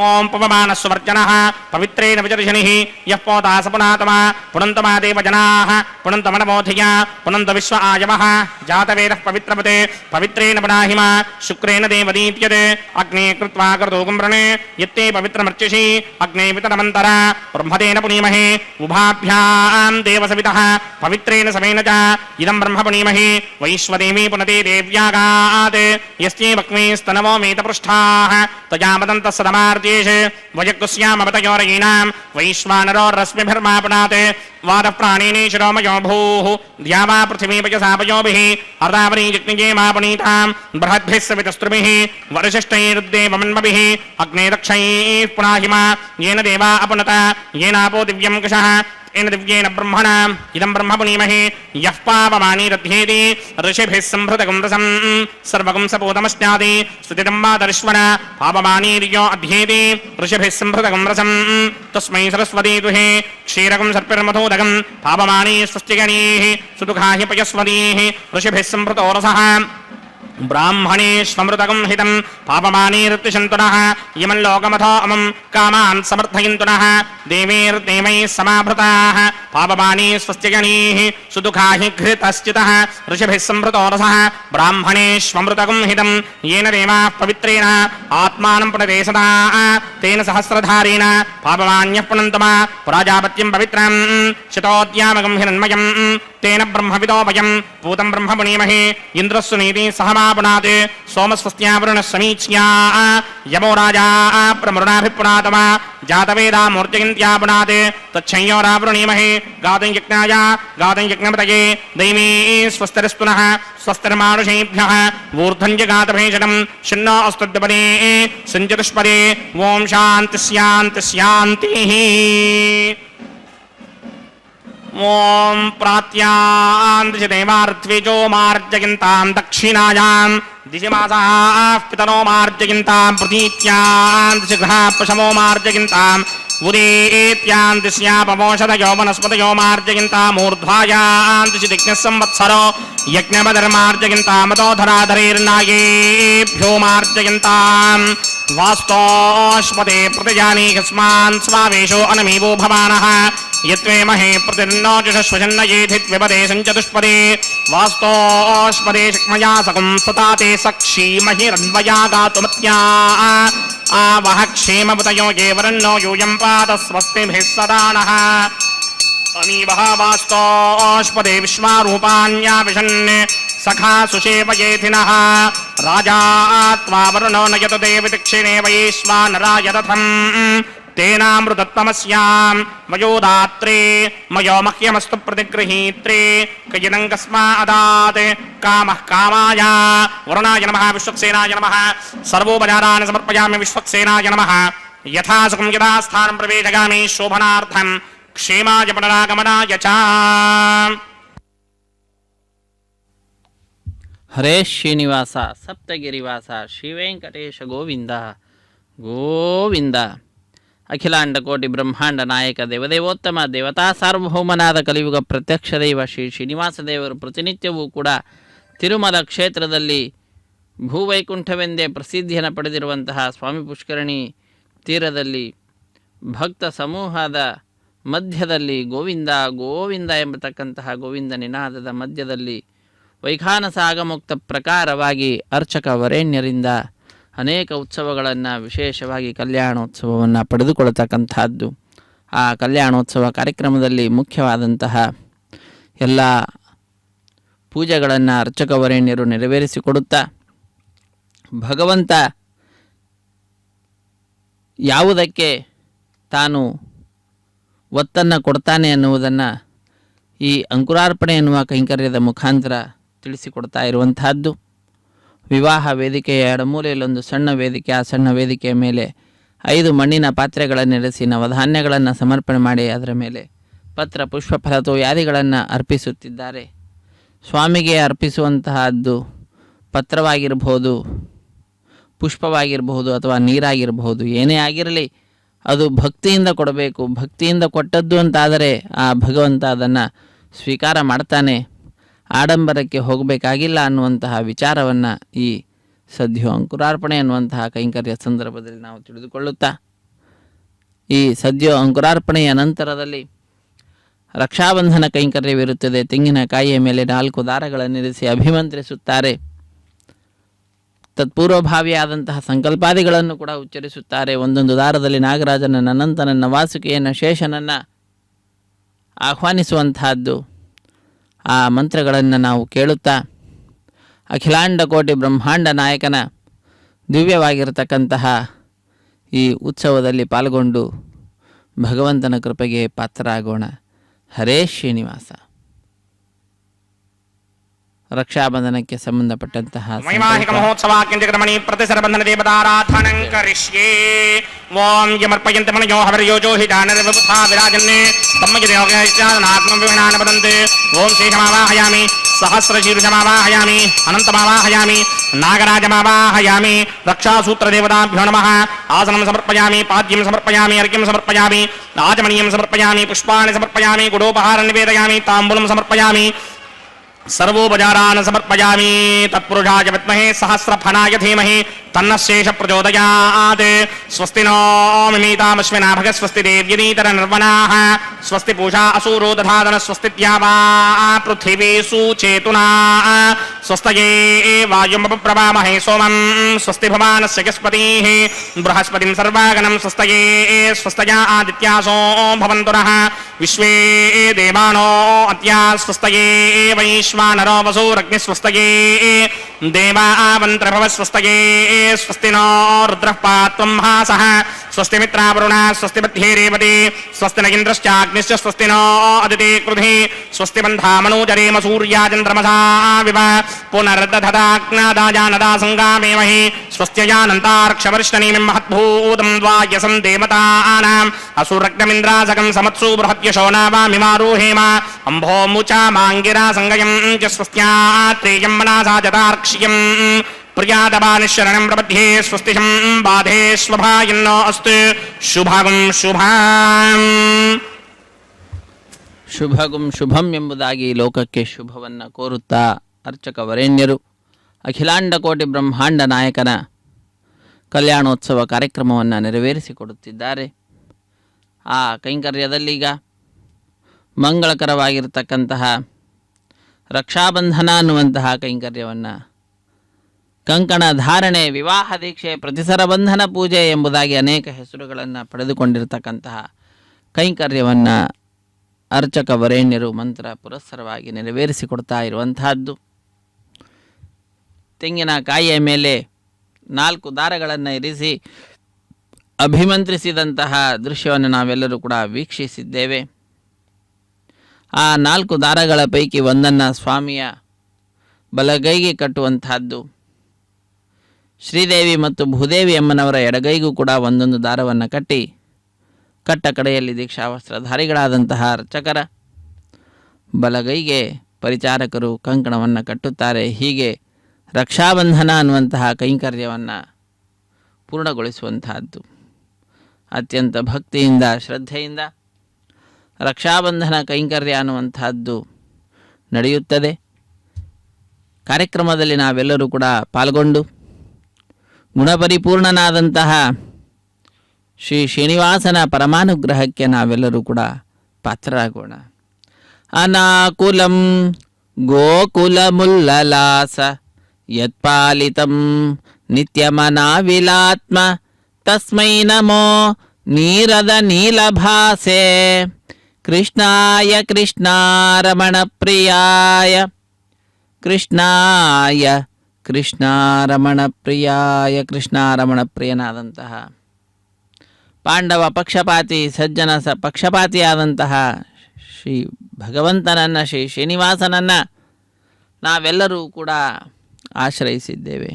ಓಂ ಪವಮಾನಸ್ವರ್ಜನಃ ಪವಿತ್ರೇಣ ವಿಚರ್ಷಣಿಃ ಯಃ ಪೋತಾ ಸ ಪುನಾತಮ ಪುನಂತಮಾ ದೇವ ಜನಾಃ ಪುನಂತಮನಮೋಧಿಯ ಪುನಂತ ವಿಶ್ವ ಆಯಮಃ ಜಾತವೇದಃ ಪವಿತ್ರಪತೆ ಪವಿತ್ರೇಣ ಪುನಾಹಿಮ ಶುಕ್ರೇಣ ದೇವದೀತ್ಯತೆ ಅಗ್ನೇ ಕೃತ್ವಾ ಕರ್ತೂಕುಂಬ್ರಣೆ ಯತ್ತೇ ಪವಿತ್ರಮರ್ಚಿಷಿ ಅಗ್ನೇ ವಿತರಮಂತರ ಬ್ರಹ್ಮದೇನ ಪುನೀಮಹೇ ಉಭಾಭ್ಯಾಂ ದೇವಸವಿತಃ ಪವಿತ್ರೇಣ ಸಮೇನ ಚ ಇದಂ ಬ್ರಹ್ಮ ಪುನೀಮಹೇ ವೈಶ್ವದೇವಿ ಪುನತೆ ದೇವ್ಯಾಗಾತ್ ಯಸ್ಯೇ ವಕ್ಮೇ ಸ್ತನವೋ ಮೇತಪೃಷ್ಠಾಃ ತಜಾಮದಂತಃ ಸದಮಾರ್ಜೇಷ್ ವಯಕ್ಕುಸ್ಯಾಮವತಯೋರಯೀಣಾಂ ವೈಶ್ವಾನರೋ ರಶ್ಮಿಭಿರ್ಮಾ ಪುನಾತ್ ವಾದಃ ಪ್ರಾಣೇನೇ ಶಿರೋಮಯೋ ಭೂಃ ದ್ಯಾವಾ ಪೃಥಿವೀಪಯಸಾಪಯೋಭಿಃ ಅರ್ಧಾವರೀ ಯಜ್ಞೇ ಮಾ ಪುನೀತಾಂ ಬೃಹದ್ಭಿः ಸವಿತಸ್ತ್ರುभिः ವರಿಷ್ಠೈರುದ್ದೇವಮನ್ಮಭಿः ಅಗ್ನೇ ದಕ್ಷೈः ಪುನಾಹಿಮ येन देवा अपनता येनापो दिव्यं कुशः येन दिव्येन ब्रह्मणा इदं ब्रह्म पुनीमहे यः पावमानी दध्येति ऋषिभिः संभृतकं रसं सर्वकं सपूतमस्नाति स्तुतितं मातरिश्वन पावमानीर्यो अध्येति ऋषिभिः संभृतकं रसं तस्मै सरस्वती दुहे क्षीरकं सर्पिर्मधोदकं पावमानी स्वस्तिगणीः सुदुःखाहि पयस्वतीः ऋषिभिः संभृतो रसः ब्राह्मणे स्वमृतकं हितं पापमानीर्तिशन्तुनः इमं लोकमथो अमं कामान् समर्थयन्तुनः देवैर्देवैः समाभृताः पापमानी स्वस्तिगणीः सुदुःखाहि घृतश्चितः ऋषिभिः संभृतो रसः ब्राह्मणे स्वमृतकं हितं येन देवाः पवित्रेण आत्मानं पुनते सदा तेन सहस्रधारेण पापमान्यः पुनन्तमा प्राजापत्यं पवित्रं शतोद्यामकं हिरण्मयं तेन ब्रह्मविदोभयं पूतं ब्रह्म पुनीमहे इन्द्रस्सु नीति सहमापुनात् सोमस्वस्त्यावरुणः समीच्या यमो राजा प्रमरुणाभिपुनातमा जातवेदा मूर्तिगिन्त्यापुनात् तच्छंयोरावृणीमहे गातुं यज्ञाय गातुं यज्ञपतये दैवी स्वस्तिरस्तुनः स्वस्तिर्मानुषेभ्यः ऊर्ध्वं जगातभेषणं शिन्नो अस्तुद्यपदे सञ्चतुष्पदे ॐ शान्तिः शान्तिः शान्तिः ओम प्रात्यान्दिश देवार्त्विजो मार्जयन्तां दक्षिणायां दिशमासाः पितरो मार्जयन्तां प्रतीत्यान्दिश गृहाः पशवो मार्जयन्तां उदेत्यान्दिश्यापमोषधयो वनस्पतयो मार्जयन्तामूर्ध्वायान्दिश दिग्नः संवत्सरो यज्ञपदर्मार्जयन्तामतोधराधरेर्नागेभ्यो मार्जयन्तां वास्तोष्पदे प्रतिजानी यस्मान् स्वावेशो अनमीवो भवानः यत्वे महे प्रतिर्नो जुषस्वजन्न येधित्विपदे सञ्चतुष्पदे वास्तोष्पदे शक्मया सकं सताते सक्षी महिरन्वया गातुमत्या आवह क्षेमपतयो ये वरन्नो यूयं पाद स्वस्तिभिः सदा नः अमीवः वास्तोष्पदे विश्वारूपाण्याविशन् सखा सुषेवयेथिनः राजा त्वा वरुणो नयतु देवि दक्षिणे वैश्वानराय रथम् तेनामृतत्वमस्यां वयोदात्रे मयो मह्यमस्तु प्रतिगृहीत्रे कयिनं कस्मादात् कामः कामाय वरुणाय नमः विश्वक्सेनाय नमः सर्वोपचारान् समर्पयामि विश्वक्सेनाय नमः यथा सुखं यदा स्थानं प्रवेशयामि शोभनार्थं क्षेमाय पुनरागमनाय च ಹರೇ ಶ್ರೀನಿವಾಸ ಸಪ್ತಗಿರಿವಾಸ ಶ್ರೀವೆಂಕಟೇಶ ಗೋವಿಂದ ಗೋವಿಂದ. ಅಖಿಲಾಂಡ ಕೋಟಿ ಬ್ರಹ್ಮಾಂಡ ನಾಯಕ ದೇವದೇವೋತ್ತಮ ದೇವತಾ ಸಾರ್ವಭೌಮನಾದ ಕಲಿಯುಗ ಪ್ರತ್ಯಕ್ಷ ದೈವ ಶ್ರೀ ಶ್ರೀನಿವಾಸ ದೇವರು ಪ್ರತಿನಿತ್ಯವೂ ಕೂಡ ತಿರುಮಲ ಕ್ಷೇತ್ರದಲ್ಲಿ ಭೂವೈಕುಂಠವೆಂದೇ ಪ್ರಸಿದ್ಧಿಯನ್ನು ಪಡೆದಿರುವಂತಹ ಸ್ವಾಮಿ ಪುಷ್ಕರಣಿ ತೀರದಲ್ಲಿ ಭಕ್ತ ಸಮೂಹದ ಮಧ್ಯದಲ್ಲಿ ಗೋವಿಂದ ಗೋವಿಂದ ಎಂಬತಕ್ಕಂತಹ ಗೋವಿಂದ ನಿನಾದದ ಮಧ್ಯದಲ್ಲಿ ವೈಖಾನಸ ಆಗಮುಕ್ತ ಪ್ರಕಾರವಾಗಿ ಅರ್ಚಕ ವರೇಣ್ಯರಿಂದ ಅನೇಕ ಉತ್ಸವಗಳನ್ನು, ವಿಶೇಷವಾಗಿ ಕಲ್ಯಾಣೋತ್ಸವವನ್ನು ಪಡೆದುಕೊಳ್ತಕ್ಕಂಥದ್ದು. ಆ ಕಲ್ಯಾಣೋತ್ಸವ ಕಾರ್ಯಕ್ರಮದಲ್ಲಿ ಮುಖ್ಯವಾದಂತಹ ಎಲ್ಲ ಪೂಜೆಗಳನ್ನು ಅರ್ಚಕವರೇಣ್ಯರು ನೆರವೇರಿಸಿಕೊಡುತ್ತಾ ಭಗವಂತ ಯಾವುದಕ್ಕೆ ತಾನು ಒತ್ತನ್ನು ಕೊಡ್ತಾನೆ ಅನ್ನುವುದನ್ನು ಈ ಅಂಕುರಾರ್ಪಣೆ ಎನ್ನುವ ಕೈಂಕರ್ಯದ ಮುಖಾಂತರ ತಿಳಿಸಿಕೊಡ್ತಾ ಇರುವಂತಹದ್ದು. ವಿವಾಹ ವೇದಿಕೆಯ ಎಡಮೂಲೆಯಲ್ಲೊಂದು ಸಣ್ಣ ವೇದಿಕೆ, ಆ ಸಣ್ಣ ವೇದಿಕೆಯ ಮೇಲೆ 5 ಮಣ್ಣಿನ ಪಾತ್ರೆಗಳನ್ನಿರಿಸಿ ನವಧಾನ್ಯಗಳನ್ನು ಸಮರ್ಪಣೆ ಮಾಡಿ ಅದರ ಮೇಲೆ ಪತ್ರ, ಪುಷ್ಪ, ಫಲತೋಯಾದಿಗಳನ್ನು ಅರ್ಪಿಸುತ್ತಿದ್ದಾರೆ. ಸ್ವಾಮಿಗೆ ಅರ್ಪಿಸುವಂತಹದ್ದು ಪತ್ರವಾಗಿರಬಹುದು, ಪುಷ್ಪವಾಗಿರಬಹುದು ಅಥವಾ ನೀರಾಗಿರಬಹುದು, ಏನೇ ಆಗಿರಲಿ ಅದು ಭಕ್ತಿಯಿಂದ ಕೊಡಬೇಕು. ಭಕ್ತಿಯಿಂದ ಕೊಟ್ಟದ್ದು ಅಂತಾದರೆ ಆ ಭಗವಂತ ಅದನ್ನು ಸ್ವೀಕಾರ ಮಾಡ್ತಾನೆ. ಆಡಂಬರಕ್ಕೆ ಹೋಗಬೇಕಾಗಿಲ್ಲ ಅನ್ನುವಂತಹ ವಿಚಾರವನ್ನು ಈ ಸದ್ಯೋ ಅಂಕುರಾರ್ಪಣೆ ಅನ್ನುವಂತಹ ಕೈಂಕರ್ಯ ಸಂದರ್ಭದಲ್ಲಿ ನಾವು ತಿಳಿದುಕೊಳ್ಳುತ್ತಾ, ಈ ಸದ್ಯೋ ಅಂಕುರಾರ್ಪಣೆಯ ನಂತರದಲ್ಲಿ ರಕ್ಷಾಬಂಧನ ಕೈಂಕರ್ಯವಿರುತ್ತದೆ. ತೆಂಗಿನಕಾಯಿಯ ಮೇಲೆ 4 ದಾರಗಳನ್ನಿರಿಸಿ ಅಭಿಮಂತ್ರಿಸುತ್ತಾರೆ. ತತ್ಪೂರ್ವಭಾವಿಯಾದಂತಹ ಸಂಕಲ್ಪಾದಿಗಳನ್ನು ಕೂಡ ಉಚ್ಚರಿಸುತ್ತಾರೆ. ಒಂದೊಂದು ದಾರದಲ್ಲಿ ನಾಗರಾಜನನ್ನು, ಅನಂತನನ್ನು, ವಾಸುಕಿಯನ್ನು, ಶೇಷನನ್ನು ಆಹ್ವಾನಿಸುವಂತಹದ್ದು. ಆ ಮಂತ್ರಗಳನ್ನು ನಾವು ಕೇಳುತ್ತಾ ಅಖಿಲಾಂಡ ಕೋಟಿ ಬ್ರಹ್ಮಾಂಡ ನಾಯಕನ ದಿವ್ಯವಾಗಿರತಕ್ಕಂತಹ ಈ ಉತ್ಸವದಲ್ಲಿ ಪಾಲ್ಗೊಂಡು ಭಗವಂತನ ಕೃಪೆಗೆ ಪಾತ್ರರಾಗೋಣ. ಹರೇ ಶ್ರೀನಿವಾಸ. ರಕ್ಷಾಬಂಧನಕ್ಕೆ ಸಂಬಂಧಪಟ್ಟಂತಹ ವೈವಾಹಿಕ ಮಹೋತ್ಸವಾಕ್ಯಂತಿಕ್ರಮಣಿ ಪ್ರತಿಸರಬಂಧನ ದೇವತಾರಾಧನಂ ಕರಿಷ್ಯೇ. ಓಂ ಯಮರ್ಪಯಂತೆ ಮನಯೋ ಹವರ್ಯೋಜೋ ಹಿ ಜಾನರವಪುಥಾ ವಿರಾಜನ್ನೇ ತಮ್ಮಗಿದೇವನಾತ್ಮವಿಹಣಾನ ವದಂತೆ. ಓಂ ಶೇಷಮಾವಾಹಯಾಮಿ, ಸಹಸ್ರಶೀರ್ಷಮಾವಾಹಯಾಮಿ, ಅನಂತಮಾವಾಹಯಾಮಿ, ನಾಗರಾಜಮಾವಾಹಯಾಮಿ. ರಕ್ಷಾಸೂತ್ರದೇವತಾಭ್ಯೋ ನಮಃ. ಆಸನಂ ಸಮರ್ಪಯಾಮಿ, ಪಾದ್ಯಂ ಸಮರ್ಪಯಾಮಿ, ಅರ್ಘ್ಯಂ ಸಮರ್ಪಯಾಮಿ, ರಾಜಮಣೀಯಂ ಸಮರ್ಪಯಾಮಿ, ಪುಷ್ಪಾಣಿ ಸಮರ್ಪಯಾಮಿ, ಗುಡೋಪಹಾರಂ ನಿವೇದಯಾಮಿ, ತಾಂಬೂಲಂ ಸಮರ್ಪಯಾಮಿ, ಸರ್ವೋಪಚಾರಾನ್ ಸಮರ್ಪಯಾಮಿ. ತತ್ಪುರುಷಾಯ ವಿದ್ಮಹೇ ಸಹಸ್ರಫನಾಯ ಧೀಮಹಿ ತನ್ನಃ ಶೇಷ ಪ್ರಚೋದಯಾತ್. ಸ್ವಸ್ತಿ ನೋ ಮಿಮೀತಾಮಶ್ವಿನಾ ಭಗ ಸ್ವಸ್ತಿ ದೇವ್ಯನೀತರ ನಿರ್ವನಾಃ. ಸ್ವಸ್ತಿ ಪೂಷಾ ಅಸೂರೋ ದಧಾದನ. ಸ್ವಸ್ತಿ ದ್ಯಾವಾ ಪೃಥಿವೀ ಸುಚೇತುನಾ. ಸ್ವಸ್ತಯೇ ವಾಯುಮಪ್ರವಾಮಹೇ ಸೋಮಂ. ಸ್ವಸ್ತಿ ಭವಾನಸ್ಯ ಯಸ್ಪತಿಃ ಬೃಹಸ್ಪತಿಂ ಸರ್ವಾಗಣಂ. ಸ್ವಸ್ತಯೇ ಸ್ವಸ್ತಯಾ ಆದಿತ್ಯಾಸೋ ಭವಂತು ನಃ. ವಿಶ್ವೇ ದೇವಾನೋ ಅತ್ಯಾ ಸ್ವಸ್ತಯೇ ವೈಶ್ವಾನರೋ ವಸೂರಗ್ನಿಸ್ವಸ್ತಯೇ ದೇವಾವಂತ್ರಭವ. ಸ್ವಸ್ತಯೇ ಸ್ವಸ್ತಿ ನೋ ರುದ್ರಃ ಪಾತ್ವಂ ಹಾಸಃ. ಸ್ವಸ್ತಿ ಮಿತ್ರಾವರುಣ. ಸ್ವಸ್ತಿ ಬಧ್ಯೇ ರೇವತಿ. ಸ್ವಸ್ತಿ ನ ಇಂದ್ರಶ್ಚಾಗ್ನಿಶ್ಚ. ಸ್ವಸ್ತಿ ನೋ ಅದಿತಿ ಕೃಧಿ. ಸ್ವಸ್ತಿ ಬಂಧಾ ಮನೋಜರೇಮ ಸೂರ್ಯಾಚಂದ್ರಮಸಾ ವಿವ. ಪುನರ್ದಧತಾಗ್ನಾದಾಜಾನದಾ ಸಂಗಾಮೇಮಹಿ. ಸ್ವಸ್ತ್ಯಜಾನಂತಾರ್ಕ್ಷವರಿಷ್ಠನೇಮಿಂ ಮಹದ್ಭೂತಂ ದ್ವಾಯಸಂ ದೇವತಾನಾಂ. ಅಸುರಗ್ನಮಿಂದ್ರಾಸಕಂ ಸಮತ್ಸು ಬೃಹತ್ಯಶೋ ನಾವಾಮಿಮಾರೋಹೇಮ. ಅಂಭೋ ಮುಚಾ ಮಾಂಗಿರಾ ಸಂಗಯಂ ಚ ಸ್ವಸ್ತ್ಯಾತ್ರೇಯಂ ಮನಾಸಾ ಜತಾರ್ಕ್ಷ್ಯಂ. ಪ್ರಿಯಾದಬಾನಿಶರಣಂ ಪ್ರಬಧ್ಯೆ. ಸ್ವಸ್ತಿಶಂ ಬಾಧೆ ಸ್ವಭಾಯನ್ನೋ ಅಸ್ತು. ಶುಭಗಂ ಶುಭಾಂ. ಶುಭಗುಂ ಶುಭಂ ಎಂಬುದಾಗಿ ಲೋಕಕ್ಕೆ ಶುಭವನ್ನು ಕೋರುತ್ತಾ ಅರ್ಚಕ ವರೇಣ್ಯರು ಅಖಿಲಾಂಡ ಕೋಟಿ ಬ್ರಹ್ಮಾಂಡ ನಾಯಕನ ಕಲ್ಯಾಣೋತ್ಸವ ಕಾರ್ಯಕ್ರಮವನ್ನು ನೆರವೇರಿಸಿಕೊಡುತ್ತಿದ್ದಾರೆ. ಆ ಕೈಂಕರ್ಯದಲ್ಲೀಗ ಮಂಗಳಕರವಾಗಿರತಕ್ಕಂತಹ ರಕ್ಷಾಬಂಧನ ಅನ್ನುವಂತಹ ಕೈಂಕರ್ಯವನ್ನು, ಕಂಕಣ ಧಾರಣೆ, ವಿವಾಹ ದೀಕ್ಷೆ, ಪ್ರತಿಸರ ಬಂಧನ ಪೂಜೆ ಎಂಬುದಾಗಿ ಅನೇಕ ಹೆಸರುಗಳನ್ನು ಪಡೆದುಕೊಂಡಿರತಕ್ಕಂತಹ ಕೈಂಕರ್ಯವನ್ನು ಅರ್ಚಕ ವರೇಣ್ಯರು ಮಂತ್ರ ಪುರಸ್ಸರವಾಗಿ ನೆರವೇರಿಸಿಕೊಡ್ತಾ ಇರುವಂತಹದ್ದು. ತೆಂಗಿನಕಾಯಿಯ ಮೇಲೆ 4 ದಾರಗಳನ್ನು ಇರಿಸಿ ಅಭಿಮಂತ್ರಿಸಿದಂತಹ ದೃಶ್ಯವನ್ನು ನಾವೆಲ್ಲರೂ ಕೂಡ ವೀಕ್ಷಿಸಿದ್ದೇವೆ. ಆ 4 ದಾರಗಳ ಪೈಕಿ ಒಂದನ್ನು ಸ್ವಾಮಿಯ ಬಲಗೈಗೆ ಕಟ್ಟುವಂತಹದ್ದು. ಶ್ರೀದೇವಿ ಮತ್ತು ಭೂದೇವಿ ಅಮ್ಮನವರ ಎಡಗೈಗೂ ಕೂಡ ಒಂದೊಂದು ದಾರವನ್ನು ಕಟ್ಟಿ ಕಟ್ಟ ಕಡೆಯಲ್ಲಿ ದೀಕ್ಷಾವಸ್ತ್ರಧಾರಿಗಳಾದಂತಹ ಅರ್ಚಕರ ಬಲಗೈಗೆ ಪರಿಚಾರಕರು ಕಂಕಣವನ್ನು ಕಟ್ಟುತ್ತಾರೆ. ಹೀಗೆ ರಕ್ಷಾಬಂಧನ ಅನ್ನುವಂತಹ ಕೈಂಕರ್ಯವನ್ನು ಪೂರ್ಣಗೊಳಿಸುವಂತಹದ್ದು. ಅತ್ಯಂತ ಭಕ್ತಿಯಿಂದ, ಶ್ರದ್ಧೆಯಿಂದ ರಕ್ಷಾಬಂಧನ ಕೈಂಕರ್ಯ ಅನ್ನುವಂತಹದ್ದು ನಡೆಯುತ್ತದೆ. ಕಾರ್ಯಕ್ರಮದಲ್ಲಿ ನಾವೆಲ್ಲರೂ ಕೂಡ ಪಾಲ್ಗೊಂಡು ಗುಣಪರಿಪೂರ್ಣನಾದಂತಹ ಶ್ರೀ ಶ್ರೀನಿವಾಸನ ಪರಮಾನುಗ್ರಹಕ್ಕೆ ನಾವೆಲ್ಲರೂ ಕೂಡ ಪಾತ್ರರಾಗೋಣ. ಅನಾಕುಲಂ ಗೋಕುಲ ಮುಲ್ಲಲಾಸ ಯತ್ಪಾಲಿತಂ ನಿತ್ಯಮನಾವಿಲಾತ್ಮ ತಸ್ಮೈ ನಮೋ ನೀರದ ನೀಲಭಾಸೆ ಕೃಷ್ಣಾಯ ಕೃಷ್ಣಾರಮಣ ಪ್ರಿಯಾಯ ಕೃಷ್ಣಾಯ ಕೃಷ್ಣಾರಮಣ ಪ್ರಿಯಾಯ ಕೃಷ್ಣಾರಮಣ ಪ್ರಿಯನಾದಂತಹ ಪಾಂಡವ ಪಕ್ಷಪಾತಿ ಸಜ್ಜನ ಪಕ್ಷಪಾತಿಯಾದಂತಹ ಶ್ರೀ ಭಗವಂತನನ್ನು ಶ್ರೀ ಶ್ರೀನಿವಾಸನನ್ನು ನಾವೆಲ್ಲರೂ ಕೂಡ ಆಶ್ರಯಿಸಿದ್ದೇವೆ.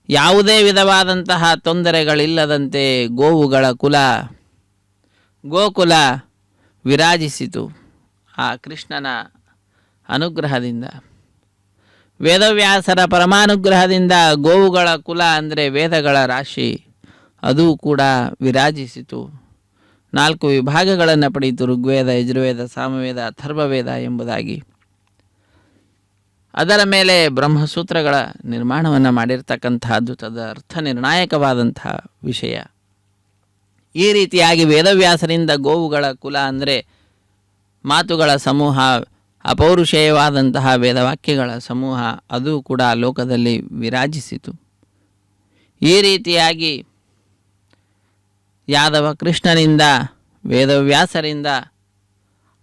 ಯಾವುದೇ ವಿಧವಾದಂತಹ ತೊಂದರೆಗಳಿಲ್ಲದಂತೆ ಗೋವುಗಳ ಗೋಕುಲ ವಿರಾಜಿಸಿತು ಆ ಕೃಷ್ಣನ ಅನುಗ್ರಹದಿಂದ. ವೇದವ್ಯಾಸರ ಪರಮಾನುಗ್ರಹದಿಂದ ಗೋವುಗಳ ಕುಲ ಅಂದರೆ ವೇದಗಳ ರಾಶಿ ಅದು ಕೂಡ ವಿರಾಜಿಸಿತು. 4 ವಿಭಾಗಗಳನ್ನು ಪಡೆಯಿತು, ಋಗ್ವೇದ, ಯಜುರ್ವೇದ, ಸಾಮವೇದ, ಅಥರ್ವವೇದ ಎಂಬುದಾಗಿ. ಅದರ ಮೇಲೆ ಬ್ರಹ್ಮಸೂತ್ರಗಳ ನಿರ್ಮಾಣವನ್ನು ಮಾಡಿರ್ತಕ್ಕಂತಹದ್ದು ತದ ಅರ್ಥ ನಿರ್ಣಾಯಕವಾದಂತಹ ವಿಷಯ. ಈ ರೀತಿಯಾಗಿ ವೇದವ್ಯಾಸರಿಂದ ಗೋವುಗಳ ಕುಲ ಅಂದರೆ ಮಾತುಗಳ ಸಮೂಹ, ಅಪೌರುಷೇಯವಾದಂತಹ ವೇದವಾಕ್ಯಗಳ ಸಮೂಹ ಅದು ಕೂಡ ಲೋಕದಲ್ಲಿ ವಿರಾಜಿಸಿತು. ಈ ರೀತಿಯಾಗಿ ಯಾದವ ಕೃಷ್ಣನಿಂದ ವೇದವ್ಯಾಸರಿಂದ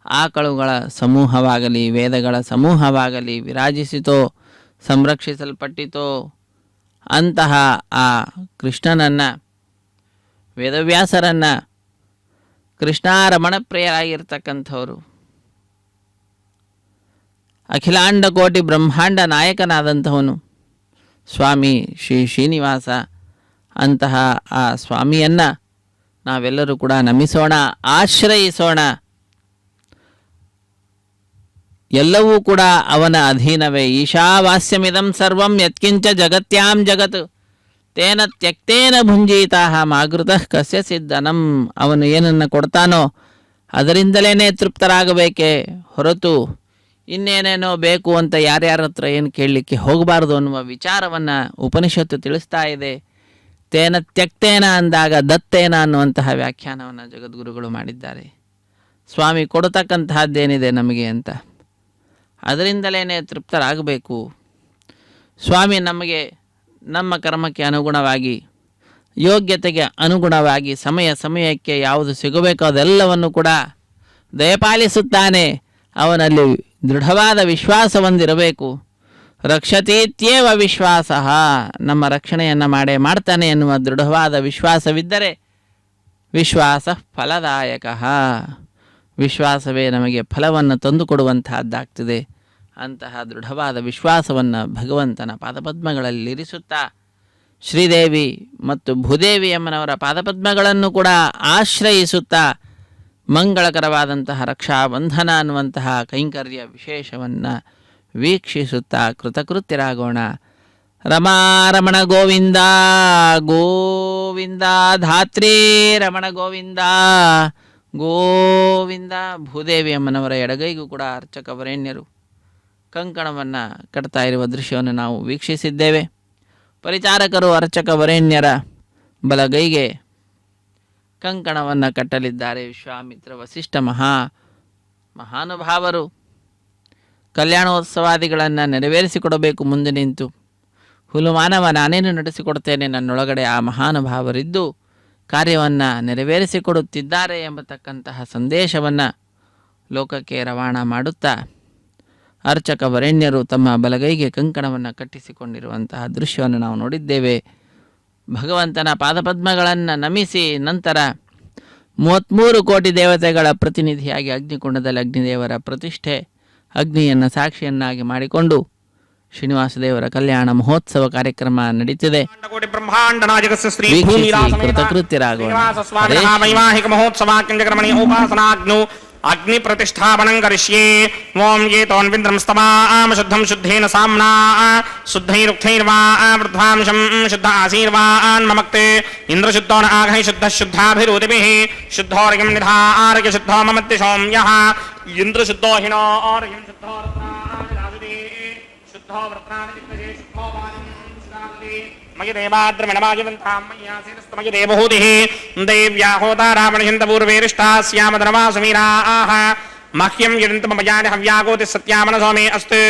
ಆಕಳುಗಳ ಸಮೂಹವಾಗಲಿ ವೇದಗಳ ಸಮೂಹವಾಗಲಿ ವಿರಾಜಿಸಿತೋ, ಸಂರಕ್ಷಿಸಲ್ಪಟ್ಟಿತೋ ಅಂತಹ ಆ ಕೃಷ್ಣನನ್ನು, ವೇದವ್ಯಾಸರನ್ನು, ಕೃಷ್ಣಾರಮಣಪ್ರಿಯರಾಗಿರ್ತಕ್ಕಂಥವರು, ಅಖಿಲಾಂಡ ಕೋಟಿ ಬ್ರಹ್ಮಾಂಡ ನಾಯಕನಾದಂಥವನು ಸ್ವಾಮಿ ಶ್ರೀ ಶ್ರೀನಿವಾಸ. ಅಂತಹ ಆ ಸ್ವಾಮಿಯನ್ನು ನಾವೆಲ್ಲರೂ ಕೂಡ ನಮಿಸೋಣ, ಆಶ್ರಯಿಸೋಣ. ಎಲ್ಲವೂ ಕೂಡ ಅವನ ಅಧೀನವೇ. ಈಶಾವಾಸ್ಯಮಿದಂ ಸರ್ವಂ ಯತ್ಕಿಂಚ ಜಗತ್ಯಾಂ ಜಗತ್ ತೇನ ತ್ಯಕ್ತೇನ ಭುಂಜೀತಾಹ ಮಾಗೃತಃ ಕಸ್ಯ ಸಿದ್ಧನಂ. ಅವನು ಏನನ್ನು ಕೊಡ್ತಾನೋ ಅದರಿಂದಲೇ ತೃಪ್ತರಾಗಬೇಕೇ ಹೊರತು ಇನ್ನೇನೇನೋ ಬೇಕು ಅಂತ ಯಾರ್ಯಾರ ಹತ್ರ ಏನು ಕೇಳಲಿಕ್ಕೆ ಹೋಗಬಾರ್ದು ಅನ್ನುವ ವಿಚಾರವನ್ನು ಉಪನಿಷತ್ತು ತಿಳಿಸ್ತಾ ಇದೆ. ತೇನ ತ್ಯಕ್ತೇನ ಅಂದಾಗ ದತ್ತೇನ ಅನ್ನುವಂತಹ ವ್ಯಾಖ್ಯಾನವನ್ನು ಜಗದ್ಗುರುಗಳು ಮಾಡಿದ್ದಾರೆ. ಸ್ವಾಮಿ ಕೊಡತಕ್ಕಂತಹದ್ದೇನಿದೆ ನಮಗೆ ಅಂತ ಅದರಿಂದಲೇ ತೃಪ್ತರಾಗಬೇಕು. ಸ್ವಾಮಿ ನಮಗೆ ನಮ್ಮ ಕರ್ಮಕ್ಕೆ ಅನುಗುಣವಾಗಿ, ಯೋಗ್ಯತೆಗೆ ಅನುಗುಣವಾಗಿ ಸಮಯಕ್ಕೆ ಯಾವುದು ಸಿಗಬೇಕೋ ಅದೆಲ್ಲವನ್ನು ಕೂಡ ದಯಪಾಲಿಸುತ್ತಾನೆ. ಅವನಲ್ಲಿ ದೃಢವಾದ ವಿಶ್ವಾಸ ಹೊಂದಿರಬೇಕು. ರಕ್ಷತೀತ್ಯೇವ ವಿಶ್ವಾಸ, ನಮ್ಮ ರಕ್ಷಣೆಯನ್ನು ಮಾಡ್ತಾನೆ ಎನ್ನುವ ದೃಢವಾದ ವಿಶ್ವಾಸವಿದ್ದರೆ ವಿಶ್ವಾಸ ಫಲದಾಯಕ, ವಿಶ್ವಾಸವೇ ನಮಗೆ ಫಲವನ್ನು ತಂದುಕೊಡುವಂತಹದ್ದಾಗ್ತದೆ. ಅಂತಹ ದೃಢವಾದ ವಿಶ್ವಾಸವನ್ನು ಭಗವಂತನ ಪಾದಪದ್ಮಗಳಲ್ಲಿರಿಸುತ್ತಾ ಶ್ರೀದೇವಿ ಮತ್ತು ಭೂದೇವಿ ಅಮ್ಮನವರ ಪಾದಪದ್ಮಗಳನ್ನು ಕೂಡ ಆಶ್ರಯಿಸುತ್ತಾ ಮಂಗಳಕರವಾದಂತಹ ರಕ್ಷಾಬಂಧನ ಅನ್ನುವಂತಹ ಕೈಂಕರ್ಯ ವಿಶೇಷವನ್ನು ವೀಕ್ಷಿಸುತ್ತಾ ಕೃತಕೃತ್ಯರಾಗೋಣ. ರಮಾರಮಣ ಗೋವಿಂದ ಗೋವಿಂದ, ಧಾತ್ರಿ ರಮಣ ಗೋವಿಂದ ಗೋವಿಂದ. ಭೂದೇವಿ ಅಮ್ಮನವರ ಎಡಗೈಗೂ ಕೂಡ ಅರ್ಚಕ ವರೇಣ್ಯರು ಕಂಕಣವನ್ನು ಕಟ್ತಾ ಇರುವ ದೃಶ್ಯವನ್ನು ನಾವು ವೀಕ್ಷಿಸಿದ್ದೇವೆ. ಪರಿಚಾರಕರು ಅರ್ಚಕ ವರೇಣ್ಯರ ಬಲಗೈಗೆ ಕಂಕಣವನ್ನು ಕಟ್ಟಲಿದ್ದಾರೆ. ವಿಶ್ವಾಮಿತ್ರ ವಸಿಷ್ಠ ಮಹಾನುಭಾವರು ಕಲ್ಯಾಣೋತ್ಸವಾದಿಗಳನ್ನು ನೆರವೇರಿಸಿಕೊಡಬೇಕು ಮುಂದೆ ನಿಂತು. ಹುಲುಮಾನವ ನಾನೇನು ನಡೆಸಿಕೊಡ್ತೇನೆ, ನನ್ನೊಳಗಡೆ ಆ ಮಹಾನುಭಾವರಿದ್ದು ಕಾರ್ಯವನ್ನು ನೆರವೇರಿಸಿಕೊಡುತ್ತಿದ್ದಾರೆ ಎಂಬತಕ್ಕಂತಹ ಸಂದೇಶವನ್ನು ಲೋಕಕ್ಕೆ ರವಾನ ಮಾಡುತ್ತಾ ಅರ್ಚಕ ವರೇಣ್ಯರು ತಮ್ಮ ಬಲಗೈಗೆ ಕಂಕಣವನ್ನು ಕಟ್ಟಿಸಿಕೊಂಡಿರುವಂತಹ ದೃಶ್ಯವನ್ನು ನಾವು ನೋಡಿದ್ದೇವೆ. ಭಗವಂತನ ಪಾದಪದ್ಮಗಳನ್ನು ನಮಿಸಿ ನಂತರ 33 ಕೋಟಿ ದೇವತೆಗಳ ಪ್ರತಿನಿಧಿಯಾಗಿ ಅಗ್ನಿಕುಂಡದಲ್ಲಿ ಅಗ್ನಿದೇವರ ಪ್ರತಿಷ್ಠೆ, ಅಗ್ನಿಯನ್ನು ಸಾಕ್ಷಿಯನ್ನಾಗಿ ಮಾಡಿಕೊಂಡು ಶ್ರೀನಿವಾಸ ದೇವರ ಕಲ್ಯಾಣ ಮಹೋತ್ಸವ ಕಾರ್ಯಕ್ರಮ ನಡೀತಿದೆ. ಕೃತಕೃತ್ಯರಾಗೋಣ. ಅಗ್ನಿ ಪ್ರತಿಷ್ಠಾಪನಂ ಕರಿಷ್ಯೆ. ಓಂ ಏತೋನ್ವಿಂದ್ರಂ ಸ್ತಮಾಂ ಶುದ್ಧಂ ಶುದ್ಧೇನ ಸಾಮ್ನಾ ಶುದ್ಧೈರುಕ್ತೈರ್ವಾ ವೃದ್ಧಾಂಶಂ ಶುದ್ಧ ಆಸೀರ್ವಾನ್ ಮಮಕ್ತೆ ಇಂದ್ರಶುದ್ಧೋ ನ ಆಘೈ ಶುದ್ಧ ಶುದ್ಧಾಭಿರುದಿಭಿಃ ಶುದ್ಧೋರ್ಯಂ ನಿಧಾರ್ಯ ಶುದ್ಧೋ ಮಮತ್ಯ ಸೌಮ್ಯಃ ಇಂದ್ರಶುದ್ಧೋ ಹಿನೋರ್ಯಂ ಶುದ್ಧೋ ರತ್ನಾನಿ ಶುದ್ಧೋ ವೃತ್ರಾಣಿ ದಿಗ್ಗಜೇ ಶುದ್ಧೋ ವಾದಿಂ ಶ್ರಾವತಿ ಮಯಿ ದೇವಾದ್ರಮಿಣಮಾಜಿವಂತಾಂ ಮಯ್ಯಾಸೇನಸ್ತಮಯಿ ದೇವಹೂತಿಃ ದೇವ್ಯಾ ಹೋತಾರಾಮಣಿಹಿಂದಪೂರ್ವೇರಿಷ್ಟಾಸ್ಯಾಮದನವಾಸುಮೀರಾಃ ಮಹ್ಯಂ ಯದಂತಮಯಾನಿ ಹವ್ಯಾಗೋತಿ ಸತ್ಯಾಮನಸೋ ಮೇ ಅಸ್ತು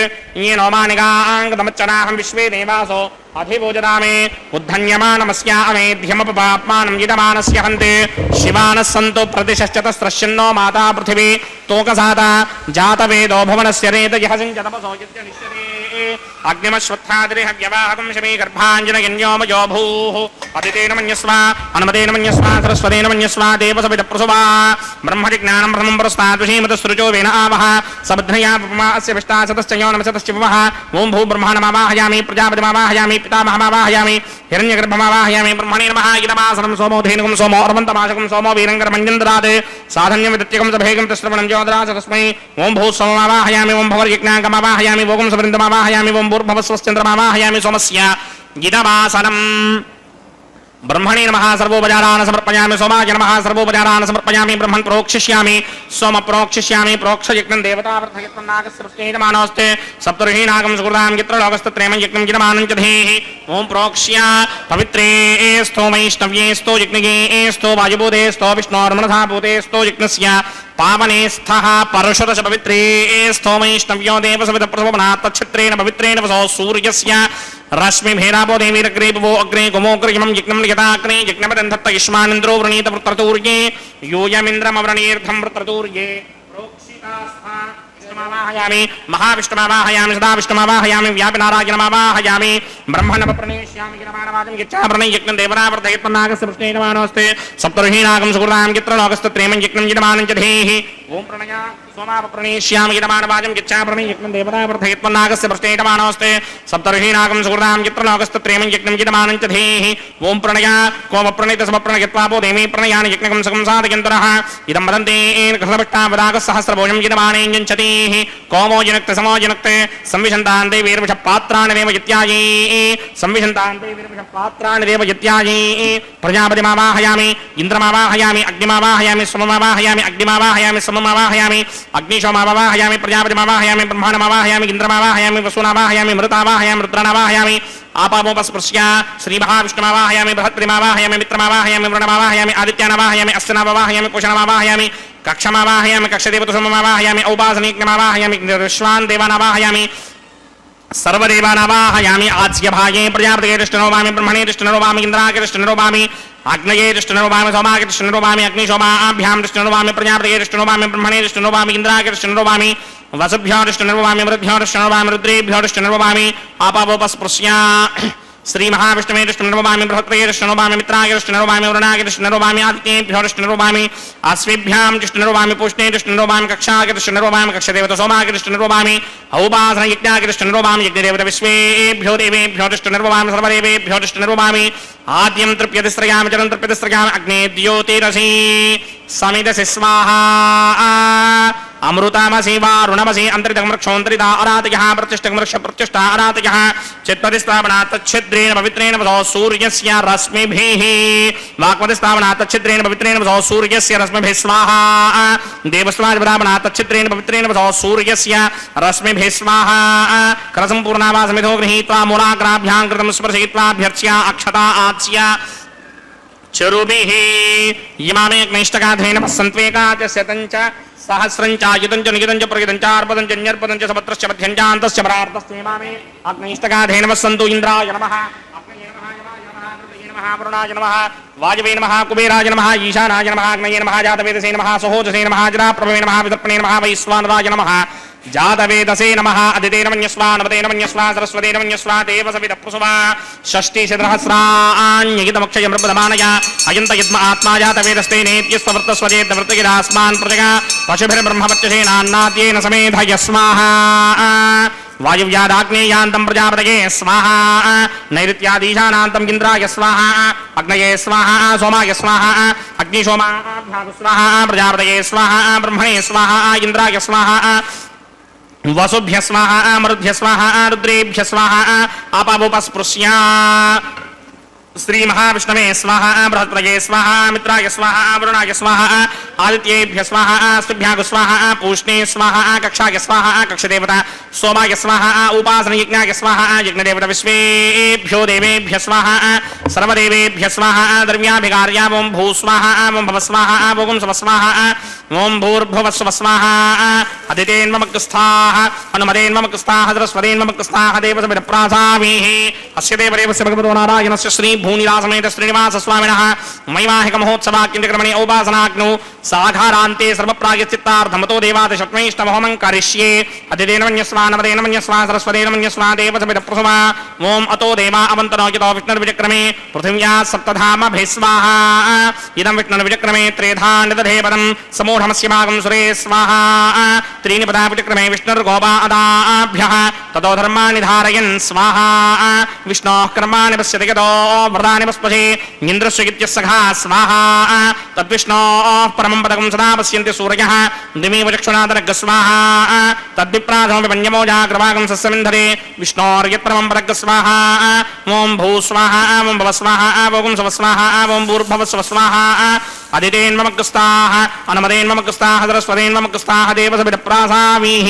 ಯೇನೋ ಮಾನಿಗಾಂಗತಮಚ್ಚನಾಹಂ ವಿಶ್ವೇ ದೇವಾಸೋ अधिभोजदामे उद्धन्यमानमस्यामेध्यमपपाप्मानं यजमानस्य हन्ते शिवानः सन्तो प्रतिशश्चतस्रश्चिन्नो माता पृथिवी तोकसाता जातवेदो भुवनस्य रेतयः सिञ्चतपसो यज्ञनिष्यते अग्निमश्वत्थादिरिहव्यवाहकं शमी गर्भाञ्जनयन्योमयो भूः अदितेन मन्यस्वा अनुमतेन मन्यस्वा सरस्वतेन मन्यस्वा देवसविदप्रसुवा ब्रह्मजिज्ञानं ब्रह्मं पुरस्ताद्विषीमतसृजो वेन आवह सबध्नया उपमा अस्य विष्टाशतश्च योनमशतश्च विवः ॐ भू ब्रह्माणमावाहयामि प्रजापतिमावाहयामि पितामहमावाहयामि हिरण्यगर्भमावाहयामि ब्रह्मणे नमः इदमासनं सोमो धेनुकं सोमो अर्वन्तमाशकं सोमो वीरङ्गरमञ्जन्दरात् साधन्यं विदत्यकं सभेगं तस्रवणं ज्योतिराज तस्मै ॐ भू सोममावाहयामि ॐ भवर्यज्ञाङ्गमावाहयामि ॐ सवृन्दमावाहयामि ॐ भूर्भवस्वश्चन्द्रमावाहयामि सोमस्य इदमासनम् ब्रह्मणे नमः सर्वोपचारान् समर्पयामि सोमाय नमः सर्वोपचारान् समर्पयामि ब्रह्मन् प्रोक्षिष्यामि सोम प्रोक्षिष्यामि प्रोक्षयज्ञं देवतावर्धयत्वं नागस्य वृष्टेजमानोऽस्ते सप्तर्षीनागं सुकृतां यत्र लोकस्तत्रयं यज्ञं यजमानं च धेः ॐ प्रोक्ष्य पवित्रे स्तो वैष्णव्ये स्तो यज्ञे स्तो वायुभूते स्तो विष्णोर्मनसा भूते स्तो यज्ञस्य पावने स्थः परशुरस पवित्रे स्तो वैष्णव्यो देवसविदप्रसवनात् तच्छित्रेण पवित्रेण वसो सूर्यस्य रश्मिभेरापो देवीरग्रे भुवो अग्रे गोमोग्रयमं यज्ञं यथाग्ने यज्ञपदन्धत्त युष्मानिन्द्रो वृणीत वृत्रतूर्ये यूयमिन्द्रमवृणीर्धं वृत्रतूर्ये प्रोक्षितास्था विष्णुमावाहयामि महाविष्णुमावाहयामि सदा विष्णुमावाहयामि व्यापिनारायणमावाहयामि ब्रह्मणप्रणेष्यामि गिरमाणवादं यच्चाभरणं यज्ञं देवतावर्धयत्वन्नागस्य वृष्णेजमानोऽस्ते सप्तर्षीनागं सुकृतां यत्र लोकस्तत्रयं यज्ञं यजमानं च धेः ॐ प्रणया सोमाप्रणेष्यामि यजमानवाजं यच्चाभरणं यज्ञं देवतावर्धयत्वन्नागस्य वृष्णेजमानोऽस्ते सप्तर्षीनागं सुकृतां यत्र लोकस्तत्रयं यज्ञं यजमानं च धेः ॐ प्रणया कोमप्रणीतसमप्रणयत्वापो देवी प्रणयानि यज्ञकं सकं साधयन्तरः इदं वदन्ते कृष्णभट्टावदागसहस्रभोजं यजमानेञ्जन्त्यतीः कोमो जनक्ते समो जनक्ते संविशन्तान् देवीर्विषपात्राणि देव यत्याये संविशन्तान् देवीर्विषपात्राणि देव यत्याये प्रजापतिमावाहयामि इन्द्रमावाहयामि अग्निमावाहयामि सोममावाहयामि अग्निमावाहयामि सोममावाहयामि अग्निशोमावाहयामि प्रजापतिमावाहयामि ब्रह्माणमावाहयामि इन्द्रमावाहयामि वसुनावाहयामि मृतावाहयामि रुद्राणावाहयामि आपामोपस्पृश्य श्रीमहाविष्णुमावाहयामि बृहत्पतिमावाहयामि मित्रमावाहयामि वृणमावाहयामि आदित्यानावाहयामि अस्यनावाहयामि कुशलमावाहयामि कक्षमावाहयामि कक्षदेवतुसममावाहयामि औपासनीज्ञमावाहयामि विश्वान् देवानावाहयामि सर्वदेवानावाहयामि आज्यभागे प्रजापतये कृष्णनोवामि ब्रह्मणे कृष्णनोवामि इन्द्राय कृष्णनोवामि आग्नये कृष्णनोवामि सोमाय कृष्णनोवामि अग्निशोमाभ्यां कृष्णनोवामि प्रजापतये कृष्णनोवामि ब्रह्मणे कृष्णनोवामि इन्द्राय कृष्णनोवामि वसुभ्यो कृष्णनोवामि मृद्भ्यो कृष्णनोवामि रुद्रेभ्यो कृष्णनोवामि आपावोपस्पृश्य श्रीमहाविष्णवे कृष्णनोवामि बृहत्पतये कृष्णनोवामि मित्राय कृष्णनोवामि वरुणाय कृष्णनोवामि आदित्येभ्यो कृष्णनोवामि अश्वेभ्यां कृष्णनोवामि पुष्णे कृष्णनोवामि कक्षाय कृष्णनोवामि कक्षदेवत सोमाय कृष्णनोवामि औपासनयज्ञाय कृष्णनोवामि यज्ञदेवत विश्वेभ्यो देवेभ्यो कृष्णनोवामि सर्वदेवेभ्यो कृष्णनोवामि आद्यं तृप्यतिस्रयामि जलं तृप्यतिस्रयामि अग्ने द्योतिरसि समिदसि स्वाहा अमृतामसि वारुणमसि अन्तरितमृक्षोऽन्तरिता अरातयः प्रतिष्ठमृक्ष प्रतिष्ठा अरातयः चित्पतिस्थापनात् तच्छिद्रेण पवित्रेण वसो सूर्यस्य रश्मिभिः वाक्पतिस्थापनात् तच्छिद्रेण पवित्रेण वसो सूर्यस्य रश्मिभिः स्वाहा देवस्वादिपदापनात् तच्छिद्रेण पवित्रेण वसो सूर्यस्य रश्मिभिः स्वाहा करसम्पूर्णावासमिधो गृहीत्वा मूलाग्राभ्यां कृतं स्पर्शयित्वाभ्यर्च्य अक्षता आच्य चरुभिः इमामेकनिष्ठकाधेन पस्सन्त्वेकाचस्यतञ्च सहस्रञ्चायुतञ्च नियुतञ्च प्रयुतञ्च अर्पदञ्च न्यर्पदञ्च समत्रश्च मध्यञ्चान्तश्च परार्धस्येमामे अग्निष्ठकाधेन वस्सन्तु इन्द्राय नमः अग्नये नमः यमाय नमः कृतये नमः वरुणाय नमः वायवे नमः कुबेराय नमः ईशानाय नमः अग्नये नमः जातवेदसे नमः सहोजसे नमः जराप्रभवे नमः विदर्पणे नमः वैश्वानराय नमः जातवेदसे नमः अदितेन मन्यस्वा नवतेन मन्यस्वा सरस्वतेन मन्यस्वा देवसविदप्रसुवा षष्टिशतसहस्राण्यगितमक्षयमृपदमानय अयन्त यद्म आत्मा जातवेदस्तेनेत्यस्ववृत्तस्वजेद्वृत्तगिरास्मान् प्रजगा पशुभिर्ब्रह्मपत्यसेनान्नाद्येन समेधयस्वाः वायुव्यादाग्नेयान्तं प्रजापतये स्वाहा नैऋत्यादीशानान्तं इन्द्राय स्वाहा अग्नये स्वाहा सोमाय स्वाहा अग्निशोमाभ्यां स्वाहा प्रजापतये स्वाहा ब्रह्मणे स्वाहा इन्द्राय स्वाहा वसुभ्य स्वाहा मरुद्भ्य स्वाहा रुद्रेभ्य स्वाहा आपावोपस्पृश्य श्री महाविष्णवे स्वाहा बृहत्पतये स्वाहा मित्राय स्वाहा वरुणाय स्वाहा आदित्येभ्य स्वाहा स्तुभ्यागु स्वाहा पूष्णे स्वाहा कक्षाय स्वाहा कक्षदेवता सोमाय स्वाहा उपासना यज्ञाय स्वाहा यज्ञदेवता विश्वेभ्यो देवेभ्य स्वाहा सर्वदेवेभ्य स्वाहा द्रव्याभिकार्या ओम भू स्वाहा ओम भव स्वाहा ओम स्व स्वाहा ओम भूर्भुव स्व स्वाहा अदितेन्ममक्स्थाः अनुमदेन्ममक्स्थाः सरस्वतेन्ममक्स्थाः देवसमिदप्रासामीः अस्य देवदेवस्य भगवतो नारायणस्य श्री भूनिलासमेत श्रीनिवास स्वामिनः मैवाहिक महोत्सवाक्यक्रमणे उपासनाग्नौ साघारान्ते सर्वप्रायश्चित्तार्थमतो देवादिशत्वैष्णवहोमं करिष्ये अदितेन मन्यस्वा नमदेन मन्यस्वा सरस्वतेन मन्यस्वा देवसमिदप्रसवा ओम अतो देवा अवन्तरो यतो विष्णुर्विचक्रमे पृथिव्या सप्तधामभिः स्वाहा इदं विष्णुर्विचक्रमे त्रेधा निदधेपदं समूढमस्य भागं सुरे स्वाहा त्रीणि पदा विचक्रमे विष्णुर्गोपा अदाभ्यः ततो धर्माणि धारयन् स्वाहा विष्णोः कर्माणि पश्यति यतो व्रतानि पस्पशे इन्द्रस्य गित्यस्सखा स्वाहा तद्विष्णोः परमं पदकं सदा पश्यन्ति सूर्यः दिमेव चक्षुणादरग् स्वाहा तद्विप्राधमपि पञ्चमोजाग्रभागं सस्यमिन्धते विष्णोर्यत्परमं पदग् स्वाहा ओं भू स्वाहा ओं भव स्वाहा ओं स्व स्वाहा ओं भूर्भुव स्व स्वाहा अदितेन्ममग्रस्ताः अनुमदेन्ममग्रस्ताः सरस्वतेन्ममग्रस्ताः देवसमिदप्रासामीः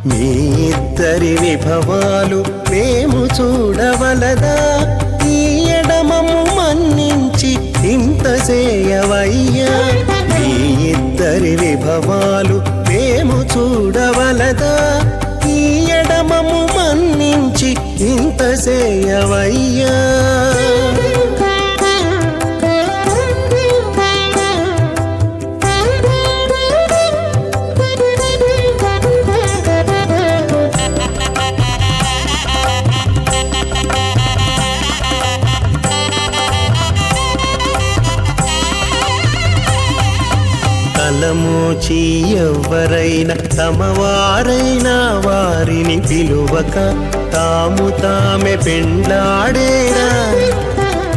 మీ ఇద్దరి విభవాలు మేము చూడవలదా ఈ ఎడమము మన్నించి ఇంత చేయవయ్యా మీ ఇద్దరి విభవాలు మేము చూడవలదా ఈ ఎడమము మన్నించి ఇంత చేయవయ్యా తలమోచి ఎవ్వరైనా తమవారైనా వారిని పిలువక తాము తామే పెండ్లాడేరా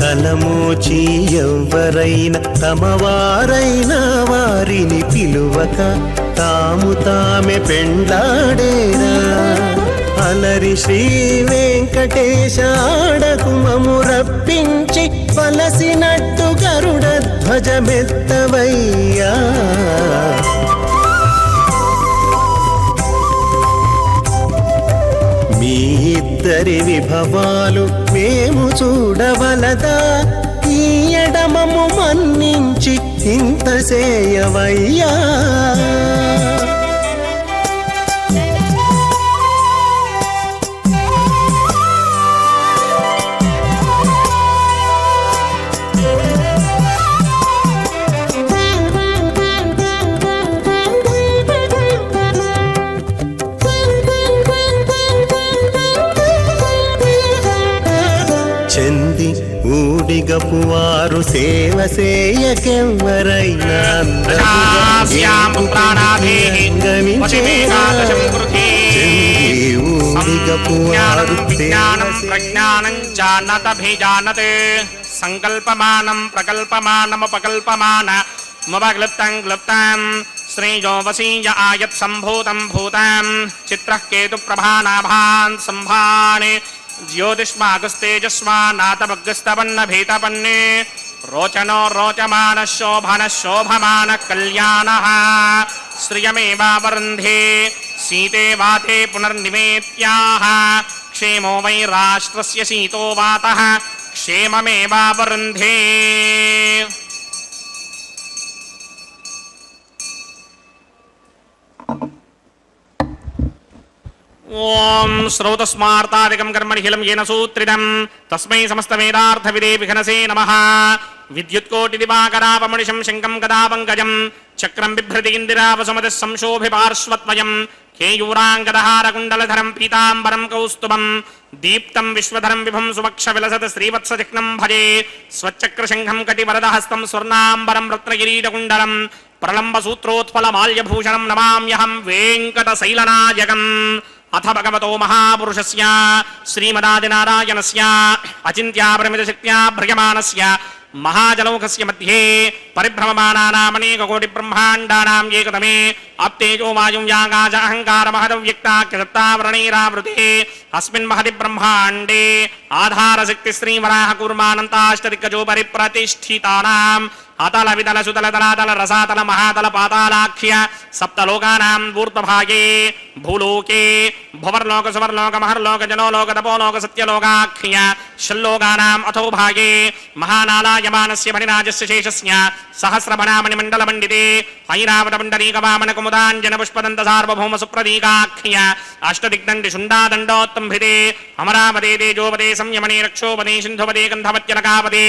తలమోచి ఎవ్వరైనా తమవారైనా వారిని పిలువక తాము తామే పెండ్లాడేరా అలరి శ్రీ వెంకటేశ ఆడకుమము రప్పించి పలసినట్టు గరుడ ధ్వజమెత్తవయ్యా మీ ఇద్దరి విభవాలు మేము చూడవలదా ఈ ఎడమము మన్నించి ఇంత చేయవయ్యా చెంది ఊడిగపు వారు సేవ సేయకెవ్వరైనా ఊడిగపు వారు ప్రజ్ఞానం జానతభిజానతే సంకల్పమానం ప్రకల్పమానముపకల్పమాన ముపక్లుప్తం క్లుప్తం శ్రీజో వసీయ ఆయత్ సంభూతం భూతం చిత్రః కేతు ప్రభానాభాన్ సంభానే ज्योतिष्मागस्तेजस्वानातभग्स्तपन्न रोचनो रोचमान शोभन शोभमान कल्याण श्रियमेवावरुन्धे सीते वाते पुनर्निवेत्याः क्षेमो वै राष्ट्रस्य सीतो वातः क्षेममेवावरुन्धे। ఓం శ్రౌతస్మార్తాదికం కర్మనిఖిలం ఏన సూత్రితం తస్మై సమస్తవేదార్థవిదే విఘనసే నమః. విద్యుత్కోటిదివాకరాపమణిశం శంకం గదా పంకజం చక్రం బిభ్రతి ఇందిరావసుమతిః సంశోభిపార్శ్వత్వయం కేయూరాంగదహారకుండలధరం పీతాంబరం కౌస్తుభం దీప్తం విశ్వధరం విభం సువక్ష విలసత శ్రీవత్సచిహ్నం భజే స్వచ్చక్రశంఖం కటివరదహస్తం స్వర్ణాంబరం రత్నకిరీటకుండలం ప్రళంబసూత్రోత్ఫలమాల్యభూషణం నమామ్యహం వెంకటశైలనాయకం. అథ భగవతో మహాపురుషస్య శ్రీమదాదినారాయణస్య అచింత్యాపరిమితశక్త్యా భ్రయమానస్య మహాజలౌకస్య మధ్యే పరిభ్రమమానానామనేకకోటిబ్రహ్మాండానాం ఏకతమే ఆప్తేజో వాయుం యాగాజ అహంకార మహదవ్యక్తాఖ్యసత్తావరణైరావృతే అస్మిన్ మహది బ్రహ్మాండే ఆధారశక్తి శ్రీవరాహ కూర్మానంతాష్టదిగ్గజోపరి ప్రతిష్ఠితానాం అతల వితల సుతల తలాతల రసాతల మహాతల పాతాళాఖ్య సప్తలోకానాం ఊర్ధ్వభాగే భూలోకే భువర్లోక సువర్లోక మహర్లోక జనోలోక తపోలోక సత్యలోకాఖ్య షల్లోకానాం అథో భాగే మహానాలాయమానస్య మణిరాజస్య శేషస్య సహస్రభణామణి మండల మండితే ఐరావత పుండరీక వామన కుముదాంజన పుష్పదంత సార్వభౌమ సుప్రదీకాఖ్య అష్టదిగ్దండి శుండాదండోత్తంభితే అమరావతే తేజోపదే సంయమనే రక్షోపదే సింధుపదే గంధవత్యలకాపదే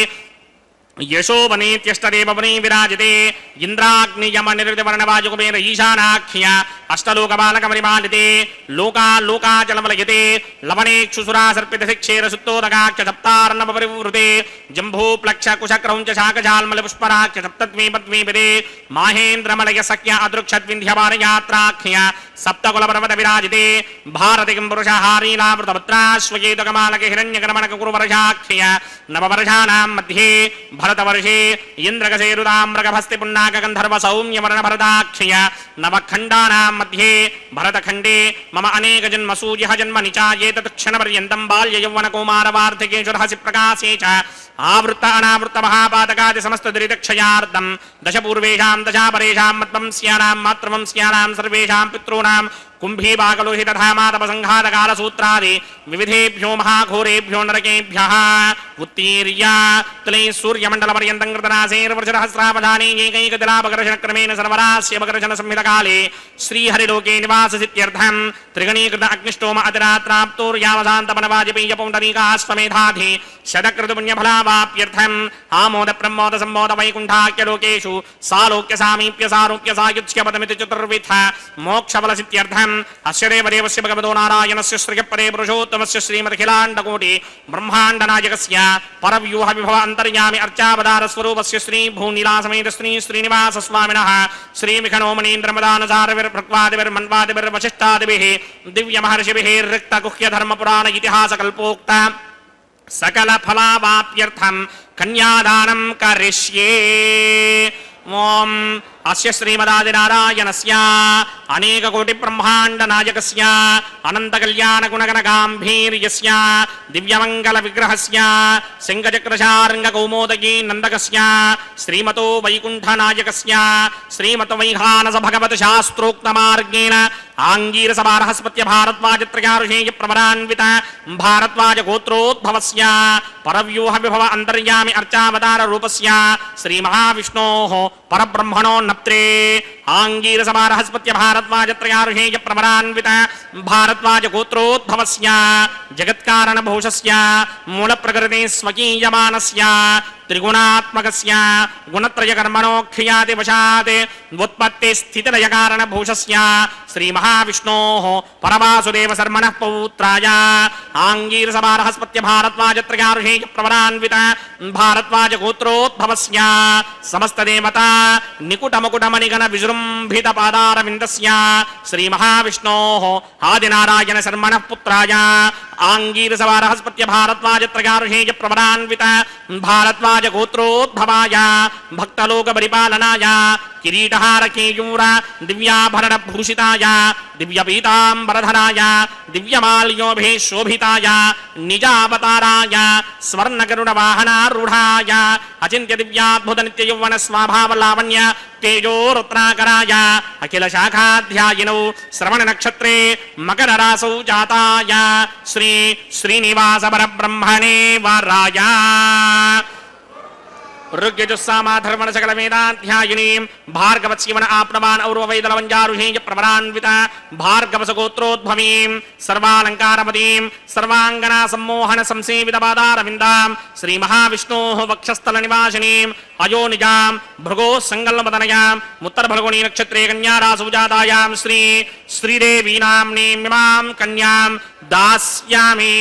యశోవనేత్యష్టదేవనే విరాజితే ఇంద్రాగ్నియమ నిరుతివర్ణవాజుకుబేర ఈశానాఖ్య అష్టలోకబాలకమరిమాలితే లోకాలోకాచలమలయతే లవణేక్షుసురాసర్పితశిక్షేర సుత్తోదకాఖ్య సప్తార్ణవపరివృతే జంభూప్లక్ష కుశక్రౌంచ శాకజాల్మల పుష్పరాఖ్య సప్తద్వీపద్వీపదే మాహేంద్రమలయ సఖ్య అదృక్షద్వింధ్యపారయాత్రాఖ్య సప్తకులపర్వత విరాజితే భారతికం పురుషహారీలావృతభద్రాశ్వయేతకమాలక హిరణ్యకరమణక కురువర్షాఖ్య నవవర్షాణాం మధ్యే భరతవర్షే ఇంద్రగసేరుదామ్రగభస్తి పున్నాక గంధర్వ సౌమ్యవర్ణ భరతాక్షయ నవఖండానాం మధ్యే భరతఖండే మమ అనేక జన్మసూర్య జన్మ నిచాయేతత్ క్షణపర్యంతం బాల్య యౌవన కౌమార వార్ధకేషు రహసి ప్రకాశే చ ఆవృత్త అనావృత్త మహాపాతకాది సమస్త దురితక్షయార్థం దశ పూర్వేషాం దశాపరేషాం మత్వంస్యానాం మాతృవంస్యానాం సర్వేషాం పితॄణాం కుంభీపాకలోహితధామాతపసంఘాతకాలసూత్రాది వివిధేభ్యో మహాఘోరేభ్యో నరకేభ్యః ఉత్తీర్య తులై సూర్యమండలపర్యంతం కృతనాశైర్వర్షసహస్రావధానే ఏకైకతిలాపకర్షణక్రమేణ సర్వరాస్యపకర్షణ సంహితకాలే శ్రీహరిలోకే నివాససిత్యర్థం త్రిగణీకృత అగ్నిష్టోమ అతిరాత్రాప్తోర్యావసాంతపనవాజపేయపౌండరీకాశ్వమేధాధి శతకృతపుణ్యఫలావాప్యర్థం ఆమోద ప్రమోద సంమోద వైకుంఠాఖ్యలోకేషు సాలోక్య సామీప్య సారూప్య సాయుధ్యపదమితి చతుర్విధ మోక్షఫలసిత్యర్థం అస్య దేవదేవస్య భగవతో నారాయణస్య శ్రియపదే పురుషోత్తమస్య శ్రీమదఖిలాండకోటి బ్రహ్మాండనాయకస్య పరవ్యూహ విభవ అంతర్యామి అర్చావతార స్వరూపస్య శ్రీ భూనిలాసమేత శ్రీ శ్రీనివాస స్వామినః శ్రీమిఖనోమనీంద్రమదానచారవిర్భక్వాదిభిర్వశిష్టాదిభిః దివ్యమహర్షిభిः రిక్తగుహ్యధర్మపురాణ ఇతిహాసకల్పోక్త సకల ఫలావాప్యర్థం కన్యాదానం కరిష్యే. ఓం అస్య శ్రీమదాదినారాయణస్య అనేక కోటి బ్రహ్మాండ నాయకస్య అనంత కళ్యాణ గుణగణ గాంభీర్యస్య దివ్యమంగళ విగ్రహస్య శంఖచక్రశార్ంగ కౌమోదకీ నందకస్య శ్రీమతో వైకుంఠ నాయకస్య శ్రీమత వైహానస భగవత్ శాస్త్రోక్త మార్గేణ ఆంగీరస బారహస్పత్య భారద్వాజత్రయారుషేయ ప్రవరాన్విత భారద్వాజ గోత్రోద్భవస్య పరవ్యూహ విభవ అంతర్యామి అర్చావతార రూపస్య శ్రీ మహావిష్ణోః పరబ్రహ్మణో నప్త్రే ఆంగీరస బారహస్పత్య భారద్వాజత్రయారుషేయ ప్రవరాన్విత భారద్వాజ గోత్రోద్భవస్య జగత్కారణ భూషస్య మూల ప్రకృతి స్వకీయమానస్య త్రిగుణాత్మకస్య గుణత్రయ కర్మణోఖ్యాతి వశాత్ ఉత్పత్తి స్థితిలయ కారణ భూషస్య శ్రీ మహావిష్ణోః పరవాసుదేవ శర్మణః పౌత్రాయ ఆంగీరస బారహస్పత్య భారద్వాజత్రయారుషేయ ప్రవరాన్విత భారద్వాజ గోత్రోద్భవస్య సమస్త దేవతా నికుటముకుటమణిగణ విజృంభిత పాదారవిందస్య శ్రీ మహావిష్ణోః ఆదినారాయణ శర్మణః పుత్రాయ ఆంగీరస బారహస్పత్య భారద్వాజత్రయారుషేయ ప్రవరాన్విత భారద్వాజ గోత్రోద్భవాయ భక్తలోక పరిపాలనాయ కిరీటహార కేయూర దివ్యాభరణ భూషితాయ దివ్యపీతాంబరధరాయ దివ్యమాల్యోభే శోభితాయ నిజావతారాయ స్వర్ణగరుడ వాహనారూఢాయ అచింత్య దివ్యాద్భుత నిత్య యౌవన స్వభావ లావణ్య తేజో రుద్రాకరాయ అఖిల శాఖాధ్యాయినౌ శ్రవణ నక్షత్రే మకర రాసౌ జాతాయ శ్రీ శ్రీనివాస పరబ్రహ్మణే వరాయ. ಋಗ್ಯಜುಸ್ಸಾಮಾಧರ್ಮಣ ಸಕಲ ವೇದಾಧ್ಯಾಯಿನೀಂ ಭಾರ್ಗವತ್ಸೀವನ ಆಪ್ನವಾನ್ ಔರ್ವವೈದಲವಂಜಾರುಷೇಯ ಪ್ರವರಾನ್ವಿತ ಭಾರ್ಗವಸಗೋತ್ರೋದ್ಭವೀಂ ಸರ್ವಾಲಂಕಾರಮದೀಂ ಸರ್ವಾಂಗನಾ ಸಮ್ಮೋಹನ ಸಂಸೇವಿತ ಪಾದಾರವಿಂದಾಂ ಶ್ರೀ ಮಹಾವಿಷ್ಣೋಃ ವಕ್ಷಸ್ಥಲ ನಿವಾಸಿನೀಂ ಅಯೋನಿಜಾಂ ಭೃಗೋ ಸಂಗಲ್ಮದನಯಾಂ ಉತ್ತರ ಫಲ್ಗುಣಿ ನಕ್ಷತ್ರೇ ಕನ್ಯಾರಾಸು ಜಾತಾಯಾಂ ಶ್ರೀದೇವಿ ನಾಮ್ನೀಂ ಕನ್ಯಾಂ दास्यामि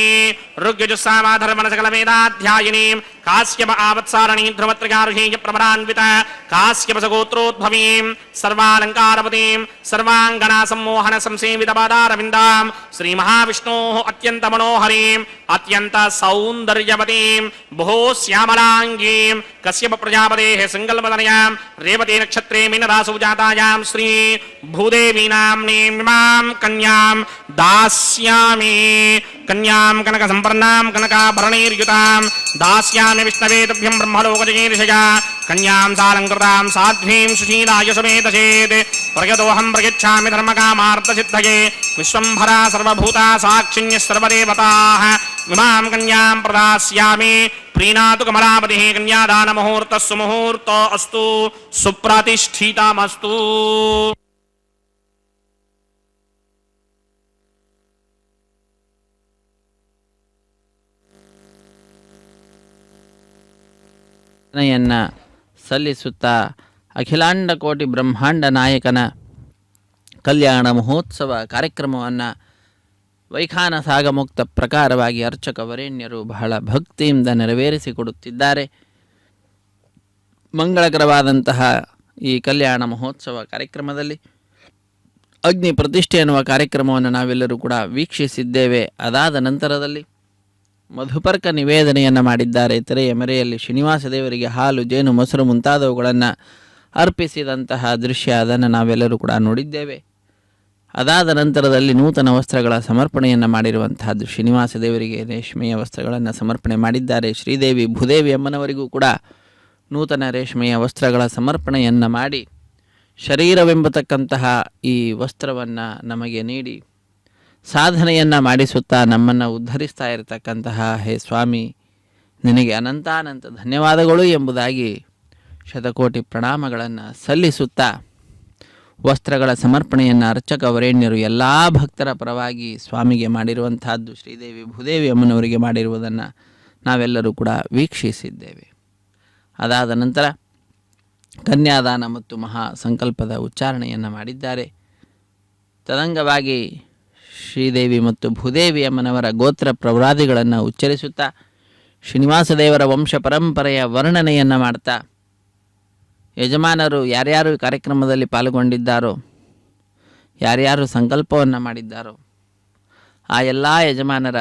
ऋग्यजुस्सामाधर्मण सकल वेदाध्यायिनीं काश्यप आवत्सारणीं ध्रुवत्रिकारुषेय प्रवरान्विता काश्यप सगोत्रोद्भवीं सर्वालंकारवतीं सर्वांगना सम्मोहन संसेवित पादारविन्दां श्री महाविष्णोः अत्यंत मनोहरीं अत्यंत सौन्दर्यवतीं बहु श्यामलांगीं कश्यप प्रजापतेः संगल्मदनयां रेवती नक्षत्रे मीनरासु जातायां श्री भूदेवी नाम्नीं कन्यां दास्यामि कन्यां कनक संपन्नां कनकाभरणैर्युतां दास्यामि विष्णवे तुभ्यं ब्रह्मलोकजगीर्षया कन्यां सालंकृतां साध्वीं सुशीलाय समेतचेत् प्रयतोऽहं प्रयच्छामि धर्मकामार्थसिद्धये विश्वम्भरा सर्वभूता साक्षिण्यः सर्वदेवताः इमां कन्यां प्रदास्यामि प्रीणातु कमलापतिः कन्यादानमुहूर्तः सुमुहूर्तो अस्तु सुप्रतिष्ठितमस्तु। ಯನ್ನು ಸಲ್ಲಿಸುತ್ತಾ ಅಖಿಲಾಂಡ ಕೋಟಿ ಬ್ರಹ್ಮಾಂಡ ನಾಯಕನ ಕಲ್ಯಾಣ ಮಹೋತ್ಸವ ಕಾರ್ಯಕ್ರಮವನ್ನು ವೈಖಾನ ಸಾಗಮುಕ್ತ ಪ್ರಕಾರವಾಗಿ ಅರ್ಚಕ ವರೇಣ್ಯರು ಬಹಳ ಭಕ್ತಿಯಿಂದ ನೆರವೇರಿಸಿಕೊಡುತ್ತಿದ್ದಾರೆ. ಮಂಗಳಕರವಾದಂತಹ ಈ ಕಲ್ಯಾಣ ಮಹೋತ್ಸವ ಕಾರ್ಯಕ್ರಮದಲ್ಲಿ ಅಗ್ನಿ ಪ್ರತಿಷ್ಠೆ ಎನ್ನುವ ಕಾರ್ಯಕ್ರಮವನ್ನು ನಾವೆಲ್ಲರೂ ಕೂಡ ವೀಕ್ಷಿಸಿದ್ದೇವೆ. ಅದಾದ ನಂತರದಲ್ಲಿ ಮಧುಪರ್ಕ ನಿವೇದನೆಯನ್ನು ಮಾಡಿದ್ದಾರೆ. ತೆರೆಯ ಮೆರೆಯಲ್ಲಿ ಶ್ರೀನಿವಾಸ ದೇವರಿಗೆ ಹಾಲು, ಜೇನು, ಮೊಸರು ಮುಂತಾದವುಗಳನ್ನು ಅರ್ಪಿಸಿದಂತಹ ದೃಶ್ಯ, ಅದನ್ನು ನಾವೆಲ್ಲರೂ ಕೂಡ ನೋಡಿದ್ದೇವೆ. ಅದಾದ ನಂತರದಲ್ಲಿ ನೂತನ ವಸ್ತ್ರಗಳ ಸಮರ್ಪಣೆಯನ್ನು ಮಾಡಿರುವಂತಹದ್ದು. ಶ್ರೀನಿವಾಸ ದೇವರಿಗೆ ರೇಷ್ಮೆಯ ವಸ್ತ್ರಗಳನ್ನು ಸಮರ್ಪಣೆ ಮಾಡಿದ್ದಾರೆ. ಶ್ರೀದೇವಿ ಭೂದೇವಿ ಅಮ್ಮನವರಿಗೂ ಕೂಡ ನೂತನ ರೇಷ್ಮೆಯ ವಸ್ತ್ರಗಳ ಸಮರ್ಪಣೆಯನ್ನು ಮಾಡಿ ಶರೀರವೆಂಬತಕ್ಕಂತಹ ಈ ವಸ್ತ್ರವನ್ನು ನಮಗೆ ನೀಡಿ ಸಾಧನೆಯನ್ನು ಮಾಡಿಸುತ್ತಾ ನಮ್ಮನ್ನು ಉದ್ಧರಿಸ್ತಾ ಇರತಕ್ಕಂತಹ ಹೇ ಸ್ವಾಮಿ, ನಿನಗೆ ಅನಂತಾನಂತ ಧನ್ಯವಾದಗಳು ಎಂಬುದಾಗಿ ಶತಕೋಟಿ ಪ್ರಣಾಮಗಳನ್ನು ಸಲ್ಲಿಸುತ್ತಾ ವಸ್ತ್ರಗಳ ಸಮರ್ಪಣೆಯನ್ನು ಅರ್ಚಕ ವರೇಣ್ಯರು ಎಲ್ಲ ಭಕ್ತರ ಪರವಾಗಿ ಸ್ವಾಮಿಗೆ ಮಾಡಿರುವಂತಹದ್ದು, ಶ್ರೀದೇವಿ ಭೂದೇವಿ ಅಮ್ಮನವರಿಗೆ ಮಾಡಿರುವುದನ್ನು ನಾವೆಲ್ಲರೂ ಕೂಡ ವೀಕ್ಷಿಸಿದ್ದೇವೆ. ಅದಾದ ನಂತರ ಕನ್ಯಾದಾನ ಮತ್ತು ಮಹಾ ಸಂಕಲ್ಪದ ಉಚ್ಚಾರಣೆಯನ್ನು ಮಾಡಿದ್ದಾರೆ. ತದಂಗವಾಗಿ ಶ್ರೀದೇವಿ ಮತ್ತು ಭೂದೇವಿ ಅಮ್ಮನವರ ಗೋತ್ರ ಪ್ರವ್ರಾದಿಗಳನ್ನು ಉಚ್ಚರಿಸುತ್ತಾ ಶ್ರೀನಿವಾಸ ದೇವರ ವಂಶ ಪರಂಪರೆಯ ವರ್ಣನೆಯನ್ನು ಮಾಡ್ತಾ ಯಜಮಾನರು ಯಾರ್ಯಾರು ಕಾರ್ಯಕ್ರಮದಲ್ಲಿ ಪಾಲ್ಗೊಂಡಿದ್ದಾರೋ, ಯಾರ್ಯಾರು ಸಂಕಲ್ಪವನ್ನು ಮಾಡಿದ್ದಾರೋ ಆ ಎಲ್ಲ ಯಜಮಾನರ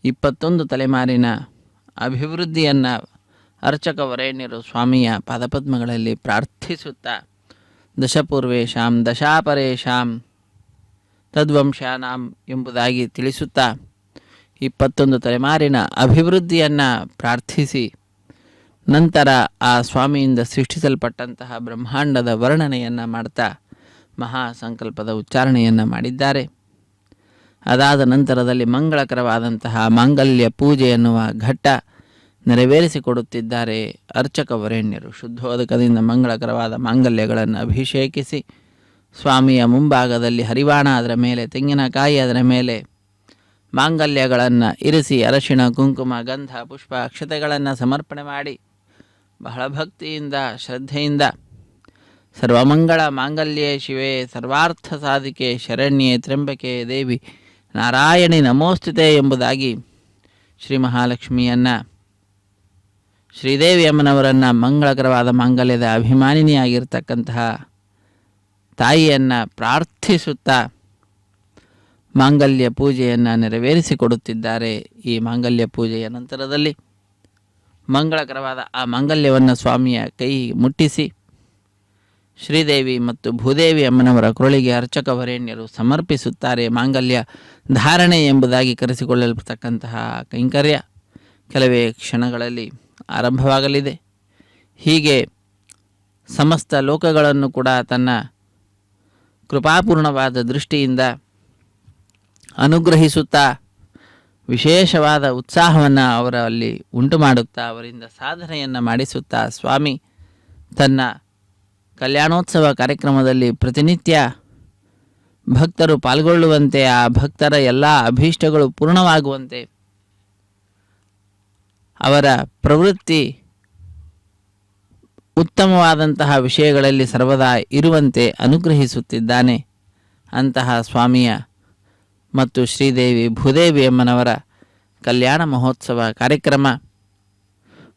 21 ತಲೆಮಾರಿನ ಅಭಿವೃದ್ಧಿಯನ್ನು ಅರ್ಚಕ ವರೇಣ್ಯರು ಸ್ವಾಮಿಯ ಪಾದಪದ್ಮಗಳಲ್ಲಿ ಪ್ರಾರ್ಥಿಸುತ್ತಾ ದಶಪೂರ್ವೇಶಾಂ ದಶಾಪರೇಶಾಂ ತದ್ವಂಶಾನಾಂ ಎಂಬುದಾಗಿ ತಿಳಿಸುತ್ತಾ 21 ತಲೆಮಾರಿನ ಅಭಿವೃದ್ಧಿಯನ್ನು ಪ್ರಾರ್ಥಿಸಿ ನಂತರ ಆ ಸ್ವಾಮಿಯಿಂದ ಸೃಷ್ಟಿಸಲ್ಪಟ್ಟಂತಹ ಬ್ರಹ್ಮಾಂಡದ ವರ್ಣನೆಯನ್ನು ಮಾಡ್ತಾ ಮಹಾ ಸಂಕಲ್ಪದ ಉಚ್ಚಾರಣೆಯನ್ನು ಮಾಡಿದ್ದಾರೆ. ಅದಾದ ನಂತರದಲ್ಲಿ ಮಂಗಳಕರವಾದಂತಹ ಮಾಂಗಲ್ಯ ಪೂಜೆ ಎನ್ನುವ ಘಟ್ಟ ನೆರವೇರಿಸಿಕೊಡುತ್ತಿದ್ದಾರೆ ಅರ್ಚಕ ವರೇಣ್ಯರು. ಶುದ್ಧೋದಕದಿಂದ ಮಂಗಳಕರವಾದ ಮಾಂಗಲ್ಯಗಳನ್ನು ಅಭಿಷೇಕಿಸಿ ಸ್ವಾಮಿಯ ಮುಂಭಾಗದಲ್ಲಿ ಹರಿವಾಣ, ಅದರ ಮೇಲೆ ತೆಂಗಿನಕಾಯಿ, ಅದರ ಮೇಲೆ ಮಾಂಗಲ್ಯಗಳನ್ನು ಇರಿಸಿ ಅರಶಿಣ, ಕುಂಕುಮ, ಗಂಧ, ಪುಷ್ಪ, ಅಕ್ಷತೆಗಳನ್ನು ಸಮರ್ಪಣೆ ಮಾಡಿ ಬಹಳ ಭಕ್ತಿಯಿಂದ ಶ್ರದ್ಧೆಯಿಂದ ಸರ್ವಮಂಗಳ ಮಾಂಗಲ್ಯೇ ಶಿವೆ ಸರ್ವಾರ್ಥ ಸಾಧಿಕೆ ಶರಣ್ಯೆ ತ್ರ್ಯಂಬಕೆ ದೇವಿ ನಾರಾಯಣಿ ನಮೋಸ್ತುತೆ ಎಂಬುದಾಗಿ ಶ್ರೀ ಮಹಾಲಕ್ಷ್ಮಿಯನ್ನು, ಶ್ರೀದೇವಿ ಅಮ್ಮನವರನ್ನು, ಮಂಗಳಕರವಾದ ಮಾಂಗಲ್ಯದ ಅಭಿಮಾನಿನಿಯಾಗಿರ್ತಕ್ಕಂತಹ ತಾಯಿಯನ್ನು ಪ್ರಾರ್ಥಿಸುತ್ತಾ ಮಾಂಗಲ್ಯ ಪೂಜೆಯನ್ನು ನೆರವೇರಿಸಿಕೊಡುತ್ತಿದ್ದಾರೆ. ಈ ಮಾಂಗಲ್ಯ ಪೂಜೆಯ ನಂತರದಲ್ಲಿ ಮಂಗಳಕರವಾದ ಆ ಮಾಂಗಲ್ಯವನ್ನು ಸ್ವಾಮಿಯ ಕೈ ಮುಟ್ಟಿಸಿ ಶ್ರೀದೇವಿ ಮತ್ತು ಭೂದೇವಿ ಅಮ್ಮನವರ ಕೊರಳಿಗೆ ಅರ್ಚಕ ವರೇಣ್ಯರು ಸಮರ್ಪಿಸುತ್ತಾರೆ. ಮಾಂಗಲ್ಯ ಧಾರಣೆ ಎಂಬುದಾಗಿ ಕರೆಸಿಕೊಳ್ಳಲ್ಪಡ್ತಕ್ಕಂತಹ ಕೈಂಕರ್ಯ ಕೆಲವೇ ಕ್ಷಣಗಳಲ್ಲಿ ಆರಂಭವಾಗಲಿದೆ. ಹೀಗೆ ಸಮಸ್ತ ಲೋಕಗಳನ್ನು ಕೂಡ ತನ್ನ ಕೃಪಾಪೂರ್ಣವಾದ ದೃಷ್ಟಿಯಿಂದ ಅನುಗ್ರಹಿಸುತ್ತಾ ವಿಶೇಷವಾದ ಉತ್ಸಾಹವನ್ನು ಅವರಲ್ಲಿ ಉಂಟು ಮಾಡುತ್ತಾ ಅವರಿಂದ ಸಾಧನೆಯನ್ನು ಮಾಡಿಸುತ್ತಾ ಸ್ವಾಮಿ ತನ್ನ ಕಲ್ಯಾಣೋತ್ಸವ ಕಾರ್ಯಕ್ರಮದಲ್ಲಿ ಪ್ರತಿನಿತ್ಯ ಭಕ್ತರು ಪಾಲ್ಗೊಳ್ಳುವಂತೆ, ಆ ಭಕ್ತರ ಎಲ್ಲ ಅಭೀಷ್ಟಗಳು ಪೂರ್ಣವಾಗುವಂತೆ, ಅವರ ಪ್ರವೃತ್ತಿ ಉತ್ತಮವಾದಂತಹ ವಿಷಯಗಳಲ್ಲಿ ಸರ್ವದಾ ಇರುವಂತೆ ಅನುಗ್ರಹಿಸುತ್ತಿದ್ದಾನೆ. ಅಂತಹ ಸ್ವಾಮಿಯ ಮತ್ತು ಶ್ರೀದೇವಿ ಭೂದೇವಿ ಅಮ್ಮನವರ ಕಲ್ಯಾಣ ಮಹೋತ್ಸವ ಕಾರ್ಯಕ್ರಮ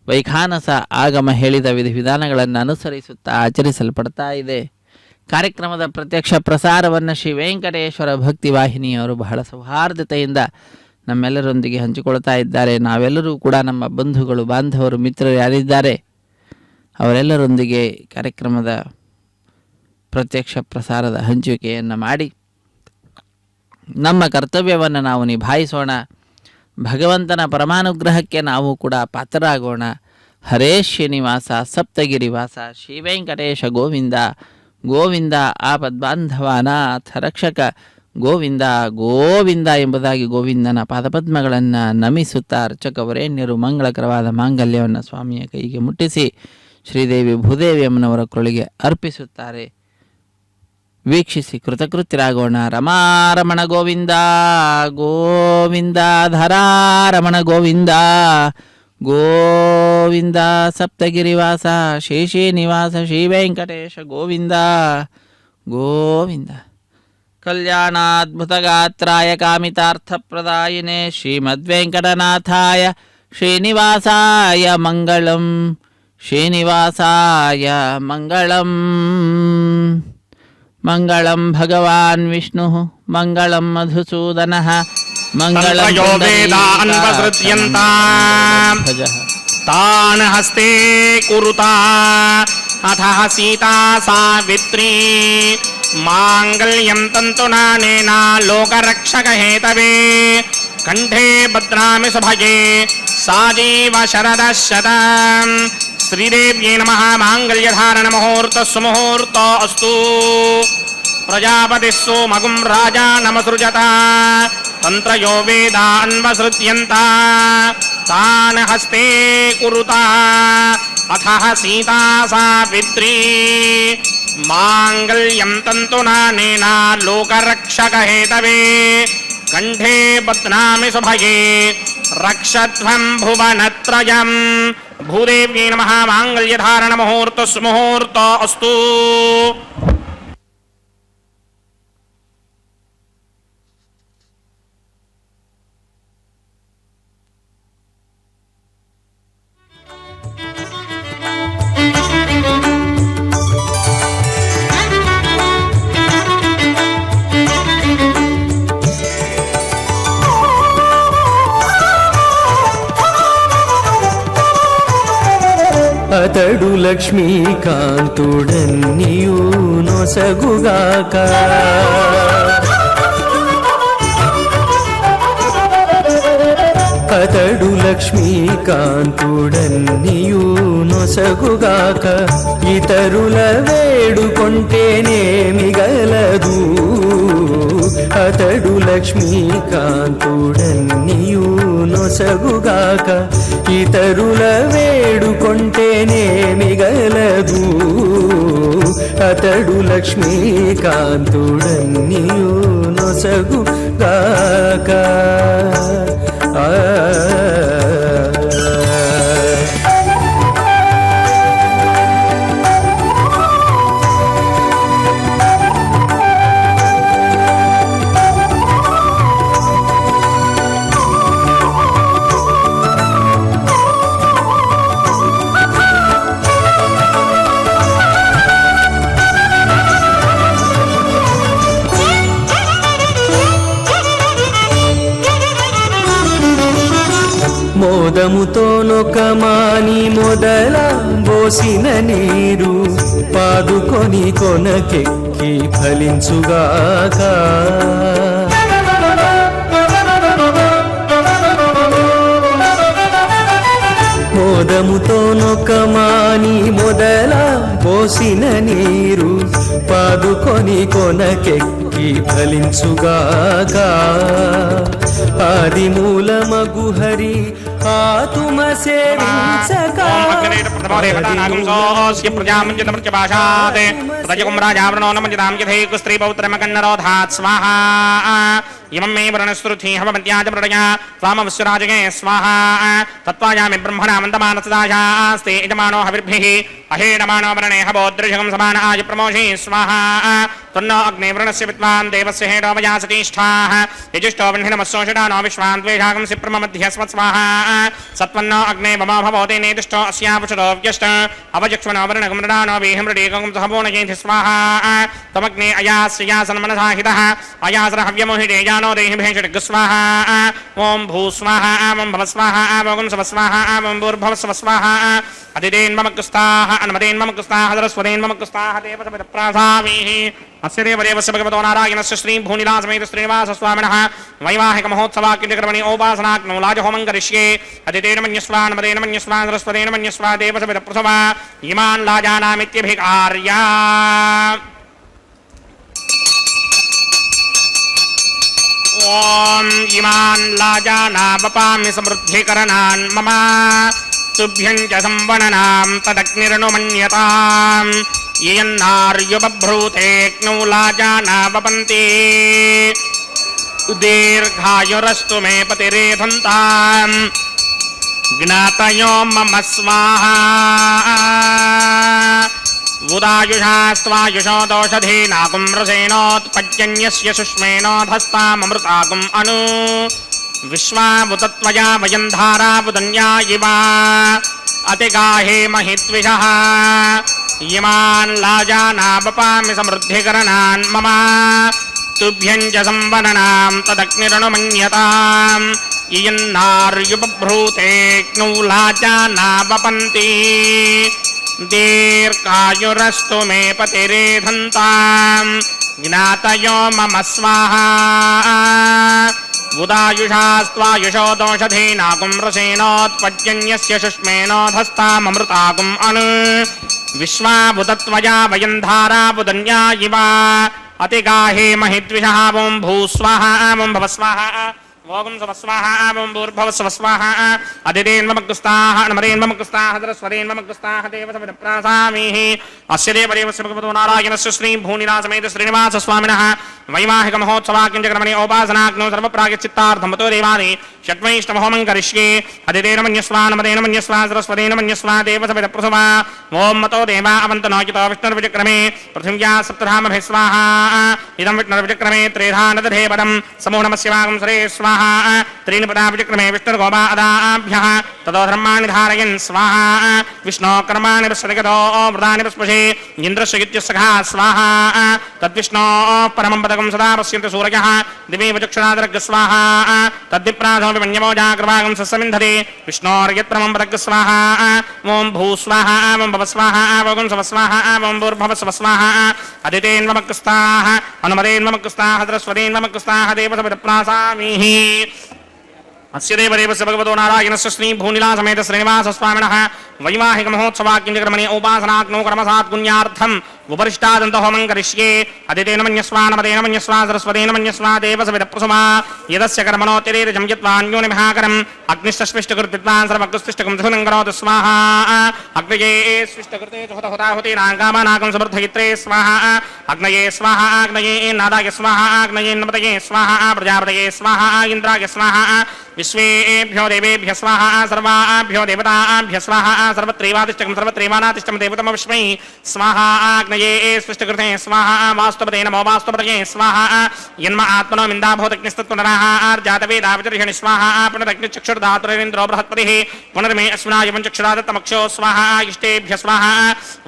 ವೈಖಾನಸ ಆಗಮ ಹೇಳಿದ ವಿಧಿವಿಧಾನಗಳನ್ನು ಅನುಸರಿಸುತ್ತಾ ಆಚರಿಸಲ್ಪಡ್ತಾ ಇದೆ. ಕಾರ್ಯಕ್ರಮದ ಪ್ರತ್ಯಕ್ಷ ಪ್ರಸಾರವನ್ನು ಶ್ರೀ ವೆಂಕಟೇಶ್ವರ ಭಕ್ತಿ ವಾಹಿನಿಯವರು ಬಹಳ ಸೌಹಾರ್ದತೆಯಿಂದ ನಮ್ಮೆಲ್ಲರೊಂದಿಗೆ ಹಂಚಿಕೊಳ್ತಾ ಇದ್ದಾರೆ. ನಾವೆಲ್ಲರೂ ಕೂಡ ನಮ್ಮ ಬಂಧುಗಳು, ಬಾಂಧವರು, ಮಿತ್ರರು ಯಾರಿದ್ದಾರೆ ಅವರೆಲ್ಲರೊಂದಿಗೆ ಕಾರ್ಯಕ್ರಮದ ಪ್ರತ್ಯಕ್ಷ ಪ್ರಸಾರದ ಹಂಚಿಕೆಯನ್ನು ಮಾಡಿ ನಮ್ಮ ಕರ್ತವ್ಯವನ್ನು ನಾವು ನಿಭಾಯಿಸೋಣ. ಭಗವಂತನ ಪರಮಾನುಗ್ರಹಕ್ಕೆ ನಾವು ಕೂಡ ಪಾತ್ರರಾಗೋಣ. ಹರೇ ಶ್ರೀನಿವಾಸ ಸಪ್ತಗಿರಿವಾಸ ಶ್ರೀ ವೆಂಕಟೇಶ ಗೋವಿಂದ ಗೋವಿಂದ ಆಪದ್ಬಾಂಧವಾನಾಥ ರಕ್ಷಕ ಗೋವಿಂದ ಗೋವಿಂದ ಎಂಬುದಾಗಿ ಗೋವಿಂದನ ಪಾದಪದ್ಮಗಳನ್ನು ನಮಿಸುತ್ತಾ ಅರ್ಚಕವರೇಣ್ಯರು ಮಂಗಳಕರವಾದ ಮಾಂಗಲ್ಯವನ್ನು ಸ್ವಾಮಿಯ ಕೈಗೆ ಮುಟ್ಟಿಸಿ ಶ್ರೀದೇವಿ ಭೂದೇವಿ ಅಮ್ಮನವರ ಕೊರಳಿಗೆ ಅರ್ಪಿಸುತ್ತಾರೆ. ವೀಕ್ಷಿಸಿ ಕೃತಕೃತ್ಯರಾಗೋಣ. ರಮಾರಮಣ ಗೋವಿಂದ ಗೋವಿಂದ, ಧರಾರಮಣ ಗೋವಿಂದ ಗೋವಿಂದ, ಸಪ್ತಗಿರಿವಾಸ ಶೇಷೀನಿವಾಸ ಶ್ರೀ ವೆಂಕಟೇಶ ಗೋವಿಂದ ಗೋವಿಂದ. ಕಲ್ಯಾಣಾದ್ಭುತಗಾತ್ರಾಯ ಕಾಮಿತಾರ್ಥಪ್ರದಾಯಿನೇ ಶ್ರೀಮದ್ವೆಂಕಟನಾಥಾಯ ಶ್ರೀನಿವಾಸಾಯ ಮಂಗಳಂ, ಶ್ರೀನಿವಾಸಾಯ ಮಂಗಳಂ. ಮಂಗಳಂ ಭಗವಾನ್ ವಿಷ್ಣು, ಮಂಗಳಂ ಮಧುಸೂದನಃ, ಮಂಗಳಂ ತಾನ್ ಹಸ್ತೆ ಕುರುತಾ ಅಥ ಸೀತಾ ಸಾವಿತ್ರೀ ಮಾಂಗಲ್ಯಂ ತಂತುನಾನೇನ ಲೋಕರಕ್ಷಕ ಹೇತವೇ ಕಂಠೇ ಭದ್ರಾಮಿ ಸುಭಗೆ ಸಾಜೀವ ಶರದ ಶತಂ. ಶ್ರೀದೇವ್ಯೈ ನಮಃ. ಮಾಂಗಲ್ಯಧಾರಣ ಮುಹೂರ್ತ ಸುಮುಹೂರ್ತ ಅಸ್ತು. ಪ್ರಜಾಪತಿ ಸೋಮಗುಂ ರಾಜಾ ನಮಸೃಜತ ತಂತ್ರಯೋ ವೇದಾನ್ವಸೃಜ್ಯಂತ ತಾನ್ ಹಸ್ತೆ ಕುರುತಾ ಅಥ ಸೀತಾ ಸಾವಿತ್ರೀ ಮಾಂಗಲ್ಯಂ ತಂತುನಾನೇನ ಲೋಕರಕ್ಷಕ ಹೇತವೇ ಕಂಠೇ ಬಧ್ನಾಮಿ ಸುಭಗೆ ರಕ್ಷಧ್ವಂ ಭುವನತ್ರಯಂ. ಭೂದೇವ್ಯೈ ನಮಃ. ಮಾಂಗಲ್ಯಧಾರಣ ಮುಹೂರ್ತ ಸುಮುಹೂರ್ತ ಅಸ್ತು. అతడు లక్ష్మీకాంతుడన్నియు నొసగుగాక. అతడు లక్ష్మీకాంతుడన్నియు నొసగుగాక. ఇతరుల వేడుకొంటేనేమి గలదు. అతడు లక్ష్మీకాంతుడన్నియు నొసగుగాక. ఇతరుల వేడుకొంటేనేమి గలదు. అతడు లక్ష్మీకాంతుడన్నియు నొసగుగాక. మోదముతో నొకమాని మొదల బోసిన నీరు పాదుకొని కొనకెక్కి ఫలించుగాక. మోదముతో నొకమాని మొదల బోసిన నీరు పాదుకొని కొనకెక్కి ఫలించుగాక. ఆదిమూలమగు హరి ఆతుమ సేవించక స్వాహా ఇమం మే వరుణస్రుతి హవమత్యాజ ప్రళయా త్వామవశ్వరాజగే స్వాహా తత్వాయామి బ్రహ్మణా మందమానసదాశాస్తే యజమానో హవిర్భిః అహేడమానో వరణే హవోద్రిషగం సమాన ఆయ ప్రమోషి స్వాహా తన్నో అగ్నే వరుణస్య విద్వాన్ దేవస్య హేడో వయాసతిష్ఠాః యజుష్టో వహ్నినమస్సోషడానో విశ్వాన్ ద్వేషాగం సిప్రమధ్యస్మత్ స్వాహా సత్వన్నో అగ్నే మమా భవోతే నేతిష్టో అస్యాపుషదో వ్యష్ట అవజక్ష్మనో వరుణగం మృడానో వేహిమృడేకం సహవోనయేతి స్వాహా తమగ్నే అయాస్యాసన్మనసాహితః అయాసర హవ్యమోహిడేయా దేహి భేష స్వాహా ఓం భూ స్వాహా ఓం భవ స్వాహా ఓం సవ స్వాహా ఓం భూర్భవ స్వ స్వాహా అతిదేన్మమకుస్తాః అనుమదేన్మమకుస్తాః సరస్వదేన్మమకుస్తాః దేవతమిద ప్రాసామీః అస్య దేవదేవస్య భగవతో నారాయణస్య శ్రీ భూనిలాసమేత శ్రీనివాస స్వామినః వైవాహిక మహోత్సవాక్యకర్మణి ఓపాసనాగ్నౌ లాజహోమం కరిష్యే అతిదేన మన్యస్వా అనుమదేన మన్యస్వా సరస్వదేన మన్యస్వా దేవతమిద ప్రసవా ఇమాన్ లాజానామిత్యభికార్యా ఓం ఇమాన్ లాజానావపామి సమృద్ధికరణాన్ మమ తుభ్యం చ సంవణనాం తదగ్నిరనుమన్యతాం యన్నార్యుబభ్రూతేక్నౌ లాజానావపంతి దీర్ఘాయురస్తు మే పతిరేధంతాం జ్ఞాతయో మమ స్వాహా ఉదాయుషాస్వాయుషో దోషధీనాకుం రసేనోత్పద్యన్యస్య సుష్మేనోధస్తామమృతాకుం అను విశ్వాముతత్వయా వయం ధారావుదన్యా ఇవ అతిగాహే మహిత్విషః ఇమాన్ లాజానావపామి సమృద్ధికరణాన్ మమ తుభ్యం చ సంవదనాం తదగ్నిరనుమన్యతాం ఇయన్నార్యుబభ్రూతేక్నౌ లాజానావపంతి దీర్ఘాయురస్తు మే పతిరేధంతాం జ్ఞాతయో మమ స్వాహా ఉదాయుషాస్త్వాయుషో దోషధీనాకుం రసేనోత్పద్యన్యస్య సుష్మేనోధస్తామమృతాకుం అను విశ్వాభుతత్వయా వయం ధారావుదన్యా ఇవ అతిగాహే మహిద్విషః ఓం భూస్వాహా ఓం భవస్వాహా ఓం సవస్వాహా ఓం భూర్భవస్వస్వాహా అదిదేన్మమగ్గుస్తాః అనుమదేన్మమగ్గుస్తాః సరస్వదేన్మమగ్గుస్తాః దేవతమిద ప్రాసామీః అస్య దేవదేవస్య భగవతో నారాయణస్య శ్రీ భూనిలాసమేత శ్రీనివాస స్వామినః వైవాహిక మహోత్సవాక్యంచక్రమణి ఓపాసనాగ్నో సర్వప్రాయశ్చిత్తార్థమతో దేవాని షట్వైష్ణవహోమం కరిష్యే అదిదేన మన్యస్వా అనుమదేన మన్యస్వా సరస్వదేన మన్యస్వా దేవతమిద ప్రసవా ఓం మతో దేవా అవంతనోచితో విష్ణుర్విచక్రమే పృథివ్యా సప్తధామభిः స్వాహా ఇదం విష్ణుర్విచక్రమే త్రేధానదధే పదం సమో నమస్య వాగం సరే స్వాహా त्रीणि पदा विचक्रमे विष्णुर्गोपा अदाभ्यः ततो धर्माणि धारयन् स्वाहा विष्णो कर्माणि पश्यतिगतो व्रतानि पस्पशे इन्द्रस्य युज्यस्सखा स्वाहा तद्विष्णो परमं पदकं सदा पश्यन्ति सूरयः दिवे वचक्षुरादरग् स्वाहा तद्विप्रासोऽपि मन्यमोजाग्रभागं सस्समिन्धते विष्णोर्यत्परमं पदग् स्वाहा ओं भूस्वाहा ओं भवस्वाहा ओं सवस्वाहा ओं भूर्भवस्वस्वाहा अदितेन्ममक्स्ताः अनुमदेन्ममक्स्ताः सरस्वतीन्ममक्स्ताः देवसमिदप्रासामीः अस्य देवदेवस्य भगवतो नारायणस्य श्री भूनिलासमेत श्रीनिवास स्वामिनः वैवाहिक महोत्सवाक्यकर्मणि उपासनाग्नौ कर्मसात् पुण्यार्थम् उपरिष्टादन्तहोमं करिष्ये अदितेन मन्यस्वा नमदेन मन्यस्वा सरस्वतेन मन्यस्वा देवसविदप्रसमा यदस्य कर्मणोऽतिरेकं यत्वान्योनिमहाकरम् अग्निष्टस्विष्टकृत्विद्वान् सर्वकृष्टिष्टकं धुनं करोतु स्वाहा अग्नये स्विष्टकृते हुताहुतीनाङ्कामानाकं समृद्धयित्रे स्वाहा अग्नये स्वाहा अग्नये नादाय स्वाहा अग्नये नमतये स्वाहा प्रजापतये स्वाहा इन्द्राय स्वाहा विश्वेभ्यो देवेभ्यः स्वाहा सर्वाभ्यो देवताभ्यः स्वाहा सर्वत्रैवातिष्ठकं सर्वत्रैवानातिष्ठं देवतमविष्मै स्वाहा अग्नये स्पष्टकृते स्वाहा वास्तुपते नमो वास्तुपतये स्वाहा यन्म आत्मनो मिन्दाभूतग्निस्तत्पुनरः आर्जातवेदावितर्षणि स्वाहा पुनरग्निचक्षुर्धातुरेन्द्रो बृहत्पतिः पुनर्मे अस्मिनाय पञ्चक्षुरादत्तमक्षो स्वाहा इष्टेभ्यः स्वाहा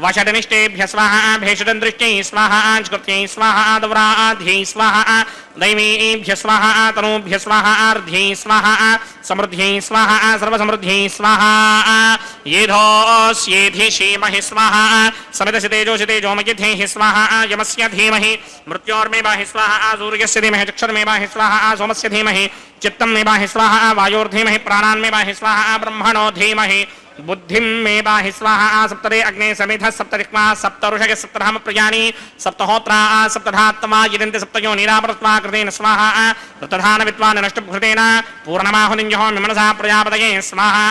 वषडनिष्टेभ्यः स्वाहा भेषडन्दृष्ट्यै स्वाहा कृत्यै स्वाहा दौराध्यै स्वाहा दैवीभ्यः स्वाहा तनूभ्यः स्वाहा अर्ध्यै स्वाहा समृद्ध्यै स्वाहा सर्वसमृद्ध्यै स्वाहा येधोऽस्येधि श्रीमहि स्वाहा समितसितेजोषितेजोमयिध्यैः स्वाहा यमस्य धीमहि मृत्योर्मेवाहि स्वाहा सूर्यस्य धीमहि चक्षुर्मेवाहि स्वाहा सोमस्य धीमहि चित्तं मेवाहि स्वाहा वायोर्धीमहि प्राणान्मेवाहि स्वाहा ब्रह्मणो धीमहि बुद्धिं मे पाहि स्वाहा सप्तरे अग्ने समेधः सप्तरिक्मा सप्तऋषय सप्तधाम प्रजानि सप्तहोत्रा सप्तधात्मा यजन्ति सप्तयो निरापरस्वा कृतेन स्वाहा ऋतधान विद्वान् नष्टभृतेन पूर्णमाहुनिञ्जहोमि मनसा प्रजापतये स्वाहा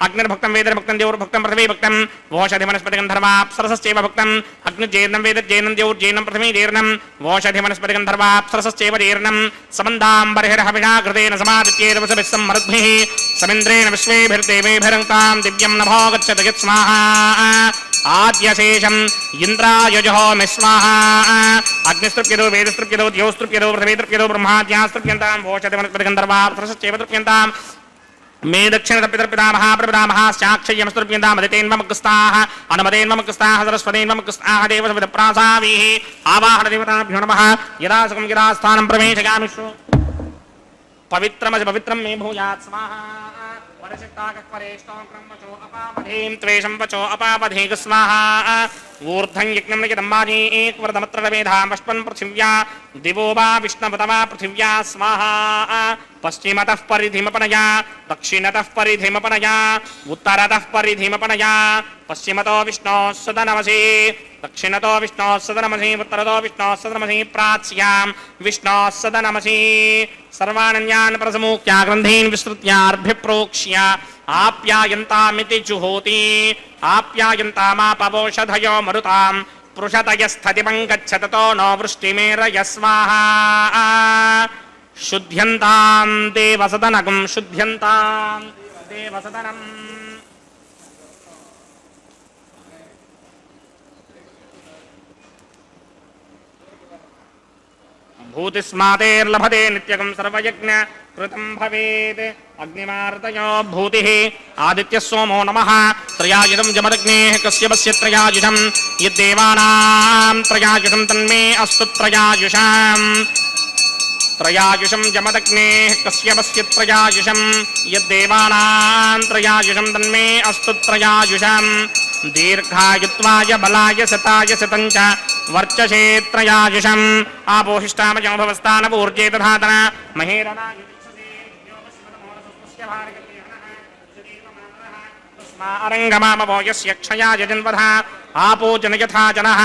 अग्निर्भक्तं वेदर्भक्तं देवोर्भक्तं पृथिवीभक्तं वोषधिवनस्पतिगन्धर्वाप्सरसश्चैव भक्तं अग्निर्जेर्नं वेदर्जेर्नं देवोर्जेर्नं पृथिवीजेर्नं वोषधिवनस्पतिगन्धर्वाप्सरसश्चैव जेर्नं समन्दाम्बर्हिर्हविषा कृतेन समादित्येर्वसभिः सम्मरुद्भिः समिन्द्रेण विश्वेभिर्देवेभिरङ्क्तां दिव्यं नभो गच्छत यत्स्वाहा आद्यशेषम् इन्द्राय जहोमि स्वाहा अग्निस्तृप्यतो वेदस्तृप्यतो द्योस्तृप्यतो पृथिवीतृप्यतो ब्रह्माद्यास्तृप्यन्तां वोषधिवनस्पतिगन्धर्वाप्सरसश्चैव तृप्यन्तां मे दक्षिणतर्पितर्पितामः प्रपितामहाश्चाक्षय्यमस्तृप्यन्ताम् अदितेन्वमग्रस्ताः अनुमतेन्वमग्रस्ताः सरस्वतेन्वमग्रस्ताः देवसविदप्रासावीः आवाहनदेवताभ्यो नमः यदा सुखं यदा स्थानं प्रवेशयामि पवित्रमसि पवित्रं मे भूयात् स्वाहा वरसिक्ताकक्वरेष्टोक्रमवचो अपावधीं त्वेषं वचो अपावधीक स्वाहा ऊर्ध्वं यज्ञं नियतम्बाजी एकवरदमत्र रवेधां वष्पन् पृथिव्या दिवो वा विष्णवत वा पृथिव्या स्वाहा पश्चिमतः परिधिमपनया दक्षिणतः परिधिमपनया उत्तरतः परिधिमपनया पश्चिमतो विष्णोः सदनमसि दक्षिणतो विष्णोः सदनमसि उत्तरतो विष्णोः सदनमसि प्राच्यां विष्णोः सदनमसि सर्वानन्यान् प्रसमूक्त्या ग्रन्थीन् विस्तृत्यार्भिप्रोक्ष्य आप्यायन्तामिति जुहोति आप्यायन्तामापवोषधयो मरुतां पृषतयस्थतिमं गच्छततो नो वृष्टिमेरय स्वाहा शुद्ध्यन्तां देवसदनकं शुद्ध्यन्तां देवसदनम् भूतिस्मातेर्लभते नित्यकं सर्वयज्ञ कृतं भवेत् अग्निमार्तयो भूतिः आदित्यः सोमो नमः त्रयायुधं जमदग्नेः कश्यपस्य त्रयायुधं यद्देवानां त्रयायुधं तन्मे अस्तु त्रयायुषाम् त्रयायुषं जमदग्नेः कश्यपस्य त्रयायुषं यद्देवानां त्रयायुषं तन्मे अस्तु त्रयायुषम् दीर्घायुत्वाय बलाय सताय सतञ्च वर्चसे त्रयायुषम् आपोहिष्टामजो भवस्तानपूर्जे तथातन महेरनाय अरङ्गमामवो यस्य क्षयाय जन्वधा आपो जन यथा जनः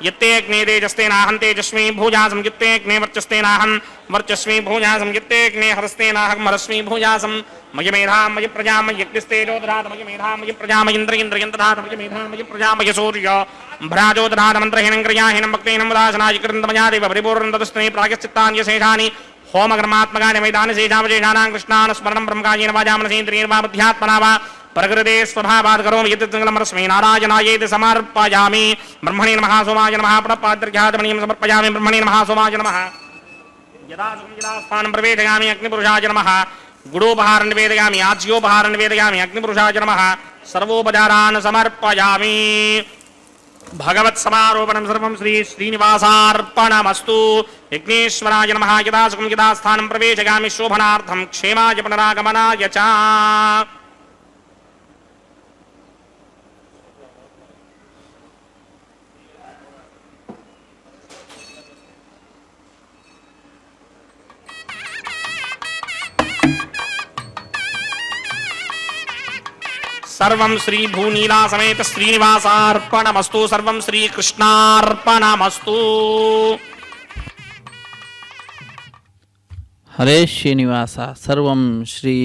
यत्तेऽग्ने तेजस्तेनाहं तेजस्वी भूयासं यत्तेऽग्ने वर्चस्तेनाहं वर्चस्वी भूयासं यत्तेऽग्ने हरस्तेनाहं हरस्वी भूयासं मयि मेधां मयि प्रजां मयि यज्ञस्तेजो दधात मयि मेधां मयि प्रजां मयि इन्द्रियं दधात मयि मेधां मयि प्रजां मयि सूर्यो भ्राजो दधात मन्त्रहीनं क्रियाहीनं भक्तेनं उदासनाय कृतमयादेव परिपूर्णं तदस्मै प्रायश्चित्तानि शेषानि होमकर्मात्मकानि वैदानि शेषावशेषाणां कृष्णान् स्मरणं ब्रह्मकायेन वाजामनसेन्द्रियेण वा बुद्ध्यात्मना वा प्रकृते स्वभावात् करोमि यत् मंगलमस्मै नारायणायेति समर्पयामि ब्रह्मणे नमः सोमाय नमः प्रणपाद्यर्घ्यादमनीयं समर्पयामि ब्रह्मणे नमः सोमाय नमः यदा सुखं यदा स्थानं प्रवेशयामि अग्निपुरुषाय नमः गुडोपहारं निवेदयामि आज्योपहारं निवेदयामि अग्निपुरुषाय नमः सर्वोपचारान् समर्पयामि भगवत्समारोपणं सर्वं श्री श्रीनिवासार्पणमस्तु यज्ञेश्वराय नमः यदा सुखं यदा स्थानं प्रवेशयामि शोभनार्थं क्षेमाय पुनरागमनाय च सर्वं श्री भूनीला समेत श्रीनिवासार्पणमस्तु सर्वं श्री कृष्णार्पणमस्तु ಹರೇ ಶ್ರೀನಿವಾಸ ಸರ್ವಂ ಶ್ರೀ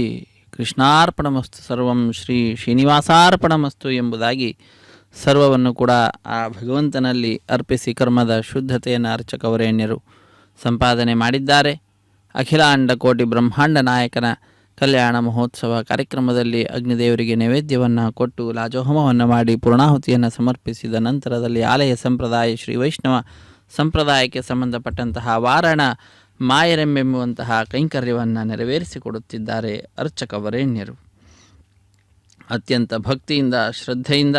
ಕೃಷ್ಣಾರ್ಪಣಮಸ್ತು ಸರ್ವಂ ಶ್ರೀ ಶ್ರೀನಿವಾಸಾರ್ಪಣಮಸ್ತು ಎಂಬುದಾಗಿ ಸರ್ವವನ್ನು ಕೂಡ ಆ ಭಗವಂತನಲ್ಲಿ ಅರ್ಪಿಸಿ ಕರ್ಮದ ಶುದ್ಧತೆಯನ್ನು ಅರ್ಚಕವರೇಣ್ಯರು ಸಂಪಾದನೆ ಮಾಡಿದ್ದಾರೆ. ಅಖಿಲಾಂಡ ಕೋಟಿ ಬ್ರಹ್ಮಾಂಡ ನಾಯಕನ ಕಲ್ಯಾಣ ಮಹೋತ್ಸವ ಕಾರ್ಯಕ್ರಮದಲ್ಲಿ ಅಗ್ನಿದೇವರಿಗೆ ನೈವೇದ್ಯವನ್ನು ಕೊಟ್ಟು ಲಾಜೋಹೋಮವನ್ನು ಮಾಡಿ ಪೂರ್ಣಾಹುತಿಯನ್ನು ಸಮರ್ಪಿಸಿದ ನಂತರದಲ್ಲಿ ಆಲಯ ಸಂಪ್ರದಾಯ ಶ್ರೀ ವೈಷ್ಣವ ಸಂಪ್ರದಾಯಕ್ಕೆ ಸಂಬಂಧಪಟ್ಟಂತಹ ವಾರಣ ಮಾಯರೆಂಬೆಂಬುವಂತಹ ಕೈಂಕರ್ಯವನ್ನು ನೆರವೇರಿಸಿಕೊಡುತ್ತಿದ್ದಾರೆ ಅರ್ಚಕವರೇಣ್ಯರು. ಅತ್ಯಂತ ಭಕ್ತಿಯಿಂದ ಶ್ರದ್ಧೆಯಿಂದ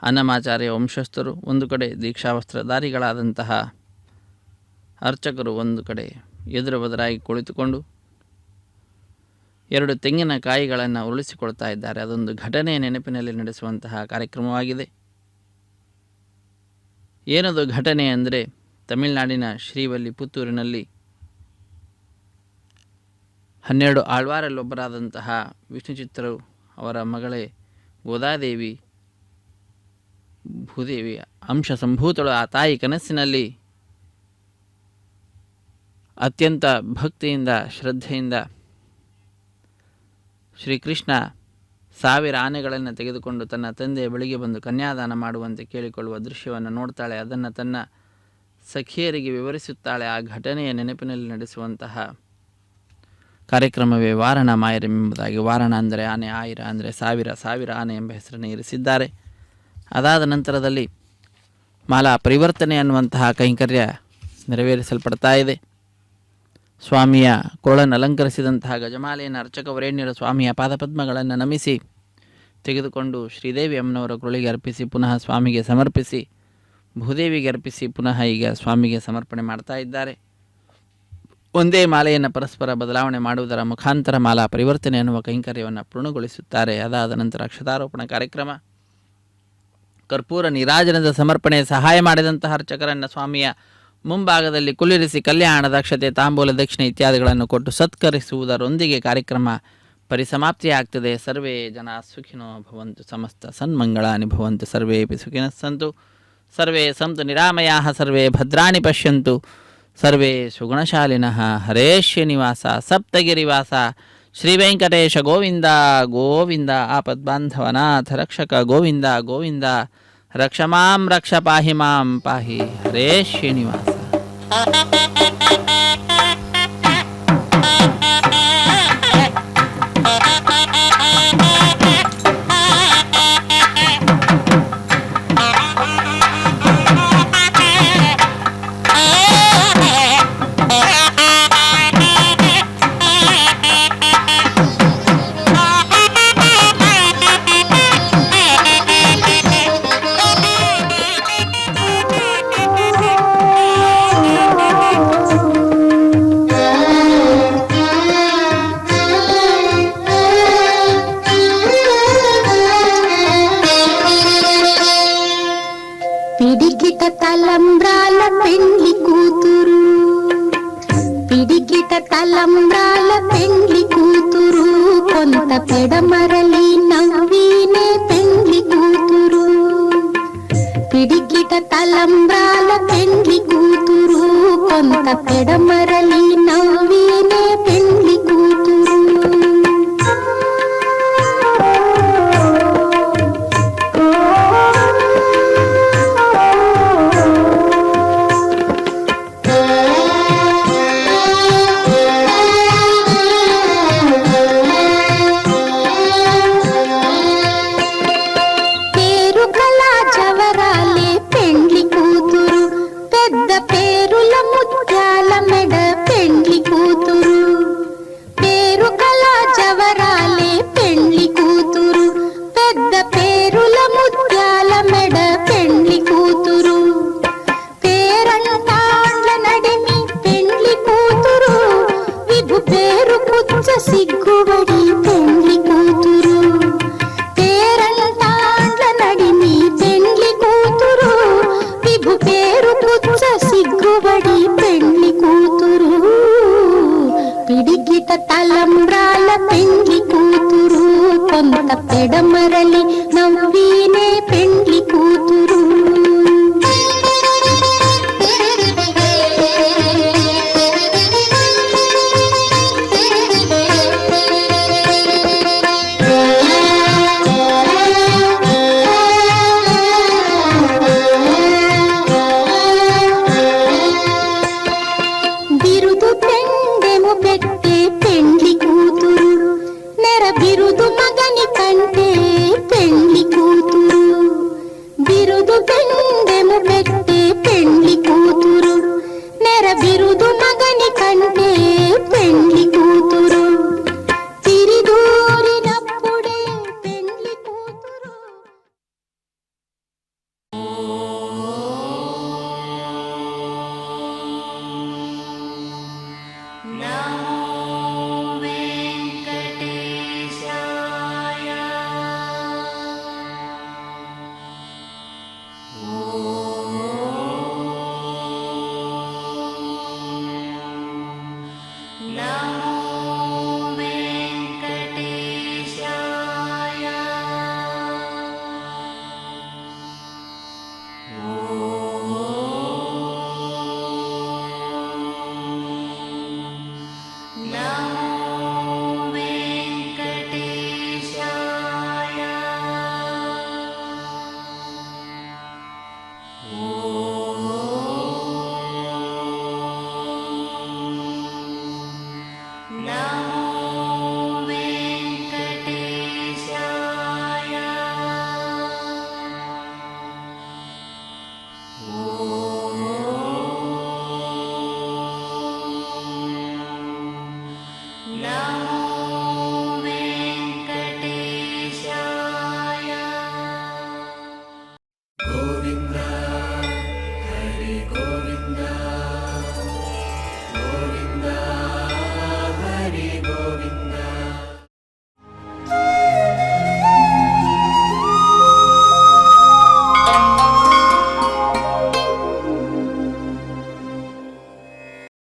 ಅನ್ನಮಾಚಾರ್ಯ ವಂಶಸ್ಥರು ಒಂದು ಕಡೆ, ದೀಕ್ಷಾವಸ್ತ್ರಧಾರಿಗಳಾದಂತಹ ಅರ್ಚಕರು ಒಂದು ಕಡೆ ಎದುರು ಬದರಾಗಿ ಕುಳಿತುಕೊಂಡು 2 ತೆಂಗಿನಕಾಯಿಗಳನ್ನು ಉರುಳಿಸಿಕೊಳ್ತಾ ಇದ್ದಾರೆ. ಅದೊಂದು ಘಟನೆಯ ನೆನಪಿನಲ್ಲಿ ನಡೆಸುವಂತಹ ಕಾರ್ಯಕ್ರಮವಾಗಿದೆ. ಏನದು ಘಟನೆ ಅಂದರೆ, ತಮಿಳುನಾಡಿನ ಶ್ರೀವಲ್ಲಿಪುತ್ತೂರಿನಲ್ಲಿ 12 ಆಳ್ವಾರಲ್ಲೊಬ್ಬರಾದಂತಹ ವಿಷ್ಣುಚಿತ್ರರು ಅವರ ಮಗಳೇ ಗೋದಾದೇವಿ ಭೂದೇವಿಯ ಅಂಶ ಸಂಭೂತಳು. ಆ ತಾಯಿ ಕನಸಿನಲ್ಲಿ ಅತ್ಯಂತ ಭಕ್ತಿಯಿಂದ ಶ್ರದ್ಧೆಯಿಂದ ಶ್ರೀಕೃಷ್ಣ 1000 ಆನೆಗಳನ್ನು ತೆಗೆದುಕೊಂಡು ತನ್ನ ತಂದೆಯ ಬಳಿಗೆ ಬಂದು ಕನ್ಯಾದಾನ ಮಾಡುವಂತೆ ಕೇಳಿಕೊಳ್ಳುವ ದೃಶ್ಯವನ್ನು ನೋಡ್ತಾಳೆ. ಅದನ್ನು ತನ್ನ ಸಖಿಯರಿಗೆ ವಿವರಿಸುತ್ತಾಳೆ. ಆ ಘಟನೆಯ ನೆನಪಿನಲ್ಲಿ ನಡೆಸುವಂತಹ ಕಾರ್ಯಕ್ರಮವೇ ವಾರಣ ಮಾಯರೆಂಬುದಾಗಿ. ವಾರಣ ಅಂದರೆ ಆನೆ, ಆಯಿರ ಅಂದರೆ 1000 ಆನೆ ಎಂಬ ಹೆಸರನ್ನು ಇರಿಸಿದ್ದಾರೆ. ಅದಾದ ನಂತರದಲ್ಲಿ ಮಾಲಾ ಪರಿವರ್ತನೆ ಅನ್ನುವಂತಹ ಕೈಂಕರ್ಯ ನೆರವೇರಿಸಲ್ಪಡ್ತಾ ಇದೆ. ಸ್ವಾಮಿಯ ಕೊಳನ್ನು ಅಲಂಕರಿಸಿದಂತಹ ಗಜಮಾಲೆಯನ್ನು ಅರ್ಚಕವರೇಣ್ಯರು ಸ್ವಾಮಿಯ ಪಾದಪದ್ಮಗಳನ್ನು ನಮಿಸಿ ತೆಗೆದುಕೊಂಡು ಶ್ರೀದೇವಿ ಅಮ್ಮನವರ ಕೊರಳಿಗೆ ಅರ್ಪಿಸಿ ಪುನಃ ಸ್ವಾಮಿಗೆ ಸಮರ್ಪಿಸಿ ಭೂದೇವಿಗೆ ಅರ್ಪಿಸಿ ಪುನಃ ಈಗ ಸ್ವಾಮಿಗೆ ಸಮರ್ಪಣೆ ಮಾಡ್ತಾ ಇದ್ದಾರೆ. ಒಂದೇ ಮಾಲೆಯನ್ನು ಪರಸ್ಪರ ಬದಲಾವಣೆ ಮಾಡುವುದರ ಮುಖಾಂತರ ಮಾಲಾ ಪರಿವರ್ತನೆ ಅನ್ನುವ ಕೈಂಕರ್ಯವನ್ನು ಪೂರ್ಣಗೊಳಿಸುತ್ತಾರೆ. ಅದಾದ ನಂತರ ಅಕ್ಷತಾರೋಪಣ ಕಾರ್ಯಕ್ರಮ, ಕರ್ಪೂರ ನೀರಾಜನದ ಸಮರ್ಪಣೆ, ಸಹಾಯ ಮಾಡಿದಂತಹ ಅರ್ಚಕರನ್ನು ಸ್ವಾಮಿಯ ಮುಂಭಾಗದಲ್ಲಿ ಕುಳ್ಳಿರಿಸಿ ಕಲ್ಯಾಣ ದಕ್ಷತೆ, ತಾಂಬೂಲ ದಕ್ಷಿಣೆ ಇತ್ಯಾದಿಗಳನ್ನು ಕೊಟ್ಟು ಸತ್ಕರಿಸುವುದರೊಂದಿಗೆ ಕಾರ್ಯಕ್ರಮ ಪರಿಸಮಾಪ್ತಿಯಾಗ್ತದೆ. ಸರ್ವೇ ಜನ ಸುಖಿನೋ ಭವಂತು, ಸಮಸ್ತ ಸನ್ಮಂಗಳಾನಿ ಭವಂತು, ಸರ್ವೇಪಿ ಸುಖಿನಃ ಸಂತು, ಸರ್ವೇ ಸಂತು ನಿರಾಮಯಾಃ, ಸರ್ವೇ ಭದ್ರಾಣಿ ಪಶ್ಯಂತು, ಸರ್ವೇ ಸುಗುಣಶಾಲಿನಃ. ಹರೇ ಶ್ರೀನಿವಾಸ ಸಪ್ತಗಿರಿವಾಸ ಶ್ರೀ ವೆಂಕಟೇಶ ಗೋವಿಂದ ಗೋವಿಂದ. ಆಪದ್ಬಾಂಧವನಾಥ ರಕ್ಷಕ ಗೋವಿಂದ ಗೋವಿಂದ. ರಕ್ಷ ಮಾಂ ರಕ್ಷ ಪಾಹಿ ಮಾಂ ಪಾಹಿ. ಹರೇ ಶ್ರೀನಿವಾಸ. పిడికిట తలంబ్రాల పెండ్లి కూతురు, పిడికిట తలంబ్రాల పెండ్లి కూతురు, కొంత పెడమరలి నవ్వీనే పెండ్లి కూతురు. పిడికిట తలంబ్రాల పెండ్లి కూతురు, కొంత పెడమరలి నవ్వీనే పెండ్లి కూతురు. సిగ్గుబడి పెండ్లి కూతురు, పేరంటాండ్ల నడిమి పెండ్లి కూతురు, విభు పేరు పుచ్చ సిగ్గుబడి పెండ్లి కూతురు. పిడికిట తలంబ్రాల పెండ్లి కూతురు, కొంత పెడమరలి నవ్వీనే పెండ్లి కూతురు. బిరుదు మగని కంటే పెండ్లి కూతురు, బిరుదు పెండెము పెట్టే పెండ్లి కూతురు, నెర బిరుదు మగని కంటే పెండ్లి